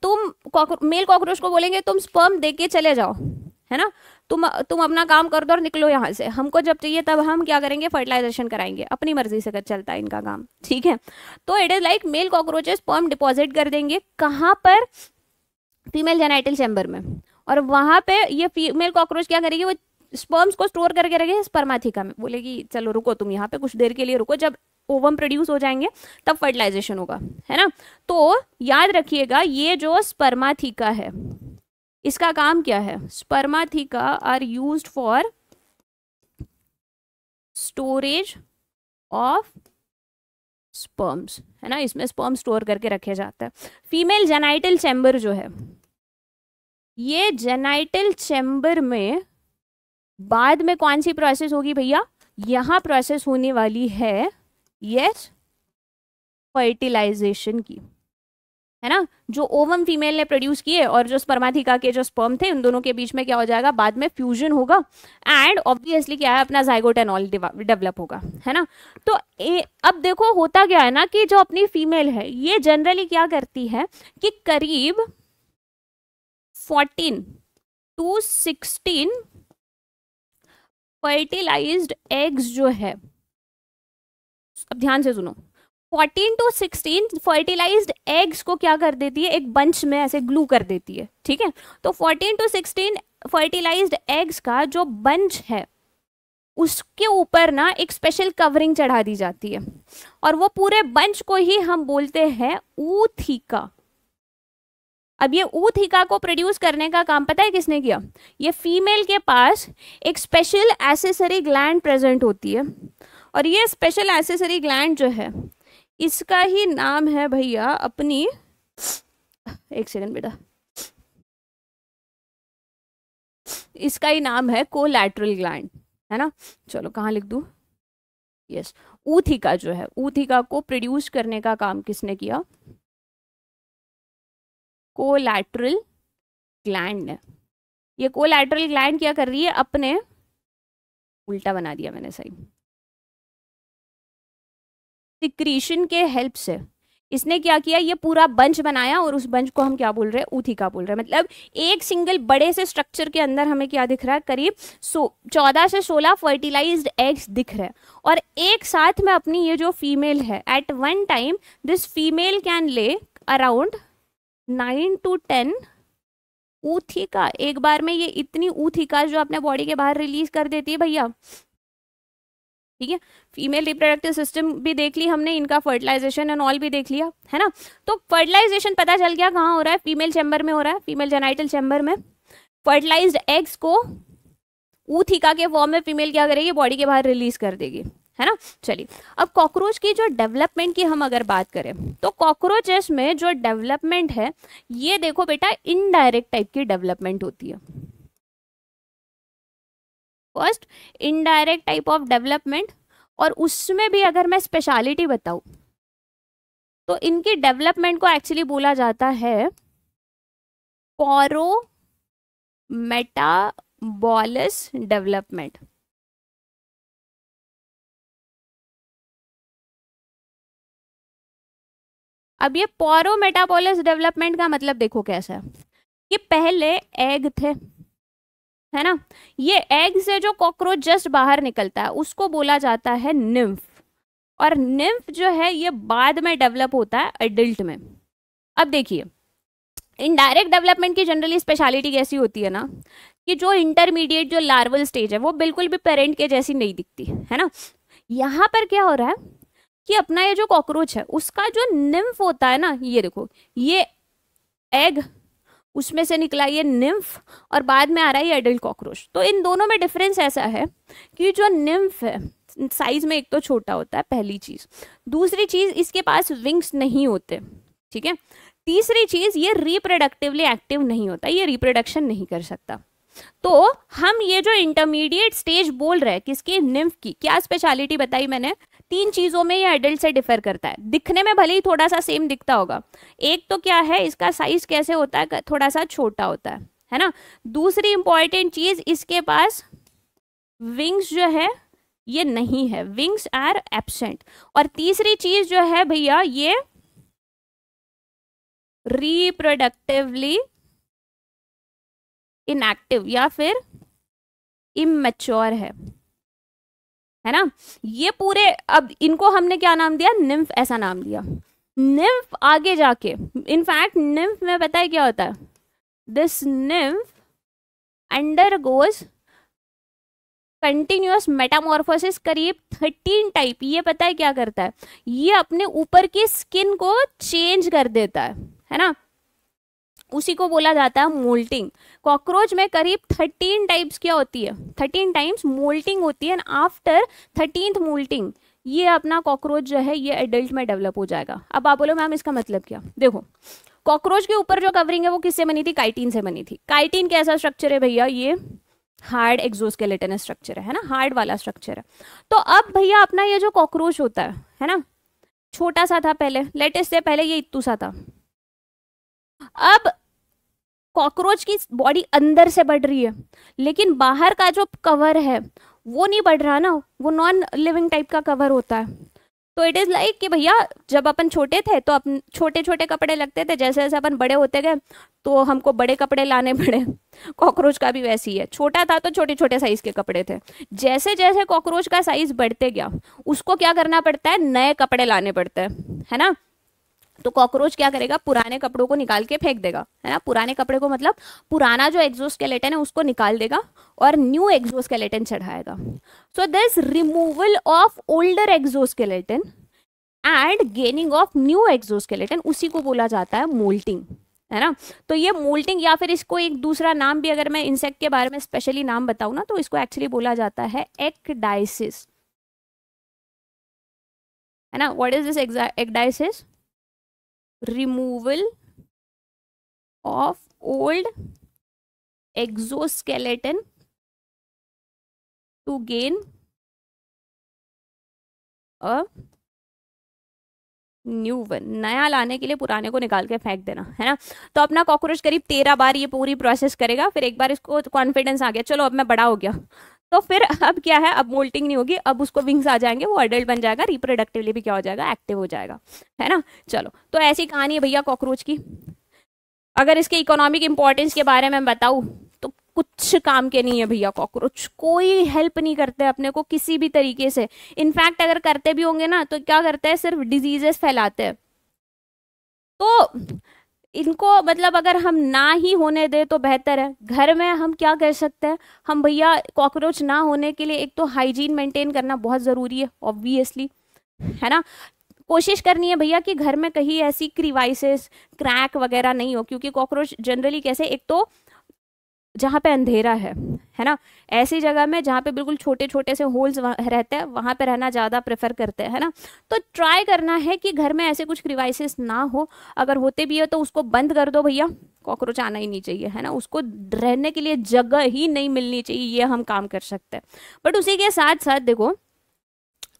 तुम मेल कॉकरोच को बोलेंगे तुम स्पर्म दे के चले जाओ, है ना, तुम अपना काम कर दो और निकलो यहाँ से, हमको जब चाहिए तब हम क्या करेंगे, फर्टिलाइजेशन कराएंगे, अपनी मर्जी से चलता है इनका काम, ठीक है। तो it is like male cockroaches sperm deposit कर देंगे कहाँ पर, फीमेल जेनाइटल चैम्बर में, और वहां पे ये फीमेल कॉकरोच क्या करेगी, वो स्पर्म्स को स्टोर करके रखेगी स्पर्माथिका में, बोलेगी चलो रुको तुम यहाँ पे कुछ देर के लिए रुको, जब ओवम प्रोड्यूस हो जाएंगे तब फर्टिलाइजेशन होगा, है ना। तो याद रखिएगा ये जो स्पर्माथिका है इसका काम क्या है, spermatheca are used for storage of sperms, है ना, इसमें स्पर्म स्टोर करके रखे जाता है। फीमेल जेनाइटल चैम्बर जो है, ये जेनाइटल चैम्बर में बाद में कौन सी प्रोसेस होगी भैया, यहां प्रोसेस होने वाली है यस फर्टिलाइजेशन की, है ना। जो ओवम फीमेल ने प्रोड्यूस किए और जो स्पर्माथिका के जो स्पर्म थे उन दोनों के बीच में क्या हो जाएगा, बाद में फ्यूजन होगा एंड ऑब्वियसली क्या है अपना जाइगोट एंड ऑल डेवलप होगा, है ना। तो अब देखो होता क्या है ना कि जो अपनी फीमेल है ये जनरली क्या करती है कि करीब 14 to 16 फर्टिलाइज्ड एग्स जो है, अब ध्यान से सुनो, 14 to 16 फर्टिलाइज्ड एग्स को क्या कर देती है, एक बंच में ऐसे ग्लू कर देती है, ठीक है। तो 14 to 16 फर्टिलाइज्ड एग्स का जो बंच है उसके ऊपर ना एक स्पेशल कवरिंग चढ़ा दी जाती है और वो पूरे बंच को ही हम बोलते हैं ऊथिका। अब ये ऊथिका को प्रोड्यूस करने का काम पता है किसने किया, ये फीमेल के पास एक स्पेशल एसेसरी ग्लैंड प्रेजेंट होती है और ये स्पेशल एसेसरी ग्लैंड जो है इसका ही नाम है भैया अपनी, एक सेकंड बेटा, इसका ही नाम है कोलैटरल ग्लैंड, है ना। चलो कहाँ लिख दूं, यस, ऊथिका जो है, ऊथिका को प्रोड्यूस करने का काम किसने किया, कोलैटरल ग्लैंड ने। ये कोलैटरल ग्लैंड क्या कर रही है, अपने, उल्टा बना दिया मैंने, सही, सिक्रीशन के हेल्प से इसने क्या किया, ये पूरा बंच बनाया और उस बंच को हम क्या बोल रहे हैं, ऊथिका बोल रहे हैं। मतलब एक सिंगल बड़े से स्ट्रक्चर के अंदर हमें क्या दिख रहा है, करीब 14 से 16 फर्टिलाइज्ड एग्स दिख रहे हैं। और एक साथ में अपनी ये जो फीमेल है, at one time this female can lay around 9 to 10 ootheca. एक बार में ये इतनी ऊथिका जो अपने बॉडी के बाहर रिलीज कर देती है भैया। ठीक है, फीमेल रिप्रोडक्टिव सिस्टम भी देख ली हमने, इनका फर्टिलाइजेशन एंड ऑल भी देख लिया है ना। तो फर्टिलाइजेशन पता चल गया कहाँ हो रहा है, फीमेल चैम्बर में हो रहा है, फीमेल जेनाइटल चैम्बर में। फर्टिलाइज्ड एग्स को ऊथिका के फॉर्म में फीमेल क्या करेगी, बॉडी के बाहर रिलीज कर देगी, है ना। चलिए, अब कॉकरोच की जो डेवलपमेंट की हम अगर बात करें तो कॉकरोचेस में जो डेवलपमेंट है, ये देखो बेटा इनडायरेक्ट टाइप की डेवलपमेंट होती है। First indirect type of development, और उसमें भी अगर मैं स्पेशलिटी बताऊं तो इनकी डेवलपमेंट को एक्चुअली बोला जाता है पोरोमेटाबॉलस डेवलपमेंट। अब ये पोरोमेटाबॉलस डेवलपमेंट का मतलब देखो कैसा है कि पहले एग थे, है ना, ये एग से जो कॉकरोच जस्ट बाहर निकलता है उसको बोला जाता है निम्फ, और निम्फ जो है ये बाद में डेवलप होता है एडल्ट में। अब देखिए, इनडायरेक्ट डेवलपमेंट की जनरली स्पेशलिटी कैसी होती है ना, कि जो इंटरमीडिएट जो लार्वल स्टेज है वो बिल्कुल भी पेरेंट के जैसी नहीं दिखती, है ना। यहाँ पर क्या हो रहा है कि अपना ये जो कॉकरोच है उसका जो निम्फ होता है ना, ये देखो, ये एग, उसमें से निकला ये निम्फ, और बाद में आ रहा है ये एडल्ट कॉकरोच। तो इन दोनों में डिफरेंस ऐसा है कि जो निम्फ है साइज में एक तो छोटा होता है, पहली चीज। दूसरी चीज, इसके पास विंग्स नहीं होते, ठीक है। तीसरी चीज, ये रिप्रोडक्टिवली एक्टिव नहीं होता, ये रिप्रोडक्शन नहीं कर सकता। तो हम ये जो इंटरमीडिएट स्टेज बोल रहे हैं किसकी, निम्फ की, क्या स्पेशलिटी बताई मैंने, 3 चीजों में ये एडल्ट से डिफर करता है। दिखने में भले ही थोड़ा सा सेम दिखता होगा, एक तो क्या है, इसका साइज कैसे होता है, थोड़ा सा छोटा होता है ना। दूसरी इंपॉर्टेंट चीज, इसके पास विंग्स जो है ये नहीं है, विंग्स आर एब्सेंट। और तीसरी चीज जो है भैया, ये रिप्रोडक्टिवली इनएक्टिव या फिर इमेच्योर है ना। ये पूरे, अब इनको हमने क्या नाम दिया, निम्फ ऐसा नाम दिया। निम्फ आगे जाके, इनफैक्ट निम्फ में पता है क्या होता है, this nymph undergoes continuous metamorphosis, करीब 13 टाइप। ये पता है क्या करता है, ये अपने ऊपर की स्किन को चेंज कर देता है ना, उसी को बोला जाता है मोल्टिंग। कॉकरोच में करीब 13 टाइप्स क्या होती है, 13 टाइम्स मोल्टिंग होती है। आफ्टर 13th मोल्टिंग ये अपना कॉकरोच जो है ये एडल्ट में डेवलप हो जाएगा। अब आप बोलो मैम इसका मतलब क्या, देखो कॉकरोच के ऊपर जो कवरिंग है वो किससे बनी थी, काइटिन से बनी थी। काइटिन कैसा स्ट्रक्चर है भैया, ये हार्ड एक्सोस्केलेटन स्ट्रक्चर है ना, हार्ड वाला स्ट्रक्चर है। तो अब भैया अपना ये जो कॉकरोच होता है ना, छोटा सा था पहले, लेटेस्ट से पहले ये इत्तू सा था। अब कॉकरोच की बॉडी अंदर से बढ़ रही है, लेकिन बाहर का जो कवर है वो नहीं बढ़ रहा ना, वो नॉन लिविंग टाइप का कवर होता है। तो इट इज लाइक कि भैया जब अपन छोटे थे तो अपन छोटे छोटे कपड़े लगते थे, जैसे जैसे अपन बड़े होते गए तो हमको बड़े कपड़े लाने पड़े। कॉकरोच का भी वैसे ही है, छोटा था तो छोटे छोटे साइज के कपड़े थे, जैसे जैसे कॉकरोच का साइज बढ़ते गया उसको क्या करना पड़ता है, नए कपड़े लाने पड़ते हैं, है ना। तो कॉकरोच क्या करेगा, पुराने कपड़ों को निकाल के फेंक देगा, है ना। पुराने कपड़े को मतलब पुराना जो एक्सोस्केलेटन है उसको निकाल देगा और न्यू एक्सोस्केलेटन चढ़ाएगा। So this removal of older exoskeleton and gaining of new exoskeleton, उसी को बोला जाता है मोल्टिंग, है ना। तो ये मोल्टिंग, या फिर इसको एक दूसरा नाम भी अगर मैं इंसेक्ट के बारे में स्पेशली नाम बताऊं ना, तो इसको एक्चुअली बोला जाता है एक्डाइसिस, है ना। What is this ecdysis, removal of old exoskeleton to gain a new one, नया लाने के लिए पुराने को निकाल के फेंक देना, है ना। तो अपना कॉकरोच करीब 13 बार ये पूरी प्रोसेस करेगा, फिर एक बार इसको कॉन्फिडेंस आ गया, चलो अब मैं बड़ा हो गया, तो फिर अब क्या है, अब मोल्टिंग नहीं होगी, अब उसको विंग्स आ जाएंगे, वो अडल्ट बन जाएगा, रिप्रोडक्टिवली भी क्या हो जाएगा, एक्टिव हो जाएगा, है ना। चलो, तो ऐसी कहानी है भैया कॉकरोच की। अगर इसके इकोनॉमिक इंपॉर्टेंस के बारे में बताऊं तो कुछ काम के नहीं है भैया कॉकरोच, कोई हेल्प नहीं करते अपने को किसी भी तरीके से। इनफैक्ट अगर करते भी होंगे ना तो क्या करते हैं, सिर्फ डिजीजेस फैलाते हैं। तो इनको मतलब अगर हम ना ही होने दें तो बेहतर है। घर में हम क्या कर सकते हैं, हम भैया कॉकरोच ना होने के लिए एक तो हाइजीन मेंटेन करना बहुत ज़रूरी है ऑब्वियसली, है ना। कोशिश करनी है भैया कि घर में कहीं ऐसी क्रीवाइसेस, क्रैक वगैरह नहीं हो, क्योंकि कॉकरोच जनरली कैसे, एक तो जहाँ पे अंधेरा है ना, ऐसी जगह में जहाँ पे बिल्कुल छोटे छोटे से होल्स रहते हैं वहाँ पे रहना ज़्यादा प्रेफर करते हैं, है ना। तो ट्राई करना है कि घर में ऐसे कुछ क्रिवाइसेस ना हो, अगर होते भी है तो उसको बंद कर दो भैया, कॉकरोच आना ही नहीं चाहिए, है ना। उसको रहने के लिए जगह ही नहीं मिलनी चाहिए, ये हम काम कर सकते हैं। बट उसी के साथ साथ देखो,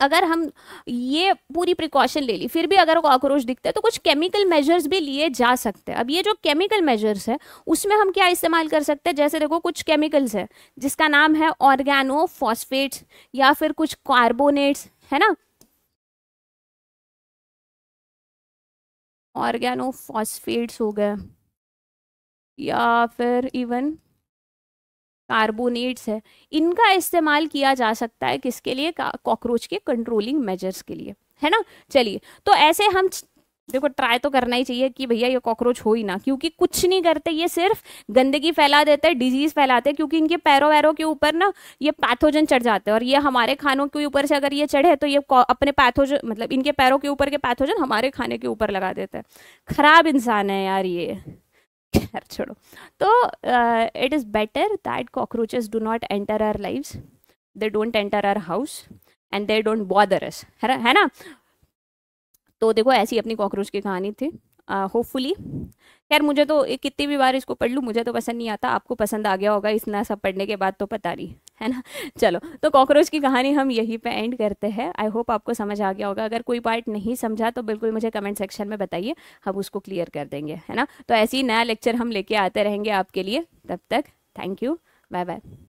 अगर हम ये पूरी प्रिकॉशन ले ली फिर भी अगर कॉकरोच दिखते हैं तो कुछ केमिकल मेजर्स भी लिए जा सकते हैं। अब ये जो केमिकल मेजर्स है उसमें हम क्या इस्तेमाल कर सकते हैं, जैसे देखो कुछ केमिकल्स है जिसका नाम है ऑर्गेनोफॉस्फेट्स या फिर कुछ कार्बोनेट्स, है ना। ऑर्गेनोफॉस्फेट्स हो गए या फिर इवन कार्बोनेट्स है, इनका इस्तेमाल किया जा सकता है किसके लिए, कॉकरोच के कंट्रोलिंग मेजर्स के लिए, है ना। चलिए, तो ऐसे हम देखो ट्राई तो करना ही चाहिए कि भैया ये कॉकरोच हो ही ना, क्योंकि कुछ नहीं करते, ये सिर्फ गंदगी फैला देते हैं, डिजीज फैलाते हैं, क्योंकि इनके पैरों वैरों के ऊपर ना ये पैथोजन चढ़ जाते हैं, और ये हमारे खानों के ऊपर से अगर ये चढ़े तो ये अपने पैथोजन मतलब इनके पैरों के ऊपर के पैथोजन हमारे खाने के ऊपर लगा देते हैं। खराब इंसान है यार ये, खैर छोड़ो। तो it is better that cockroaches do not enter our lives, they don't enter our house and they don't bother us, है ना। तो देखो ऐसी अपनी कॉकरोच की कहानी थी। होपफुली, खैर मुझे तो कितनी भी बार इसको पढ़ लूँ मुझे तो पसंद नहीं आता, आपको पसंद आ गया होगा इतना सब पढ़ने के बाद तो पता नहीं, है ना। चलो, तो कॉकरोच की कहानी हम यहीं पे एंड करते हैं। आई होप आपको समझ आ गया होगा, अगर कोई पार्ट नहीं समझा तो बिल्कुल मुझे कमेंट सेक्शन में बताइए, हम उसको क्लियर कर देंगे, है ना। तो ऐसे ही नया लेक्चर हम लेके आते रहेंगे आपके लिए, तब तक थैंक यू, बाय बाय।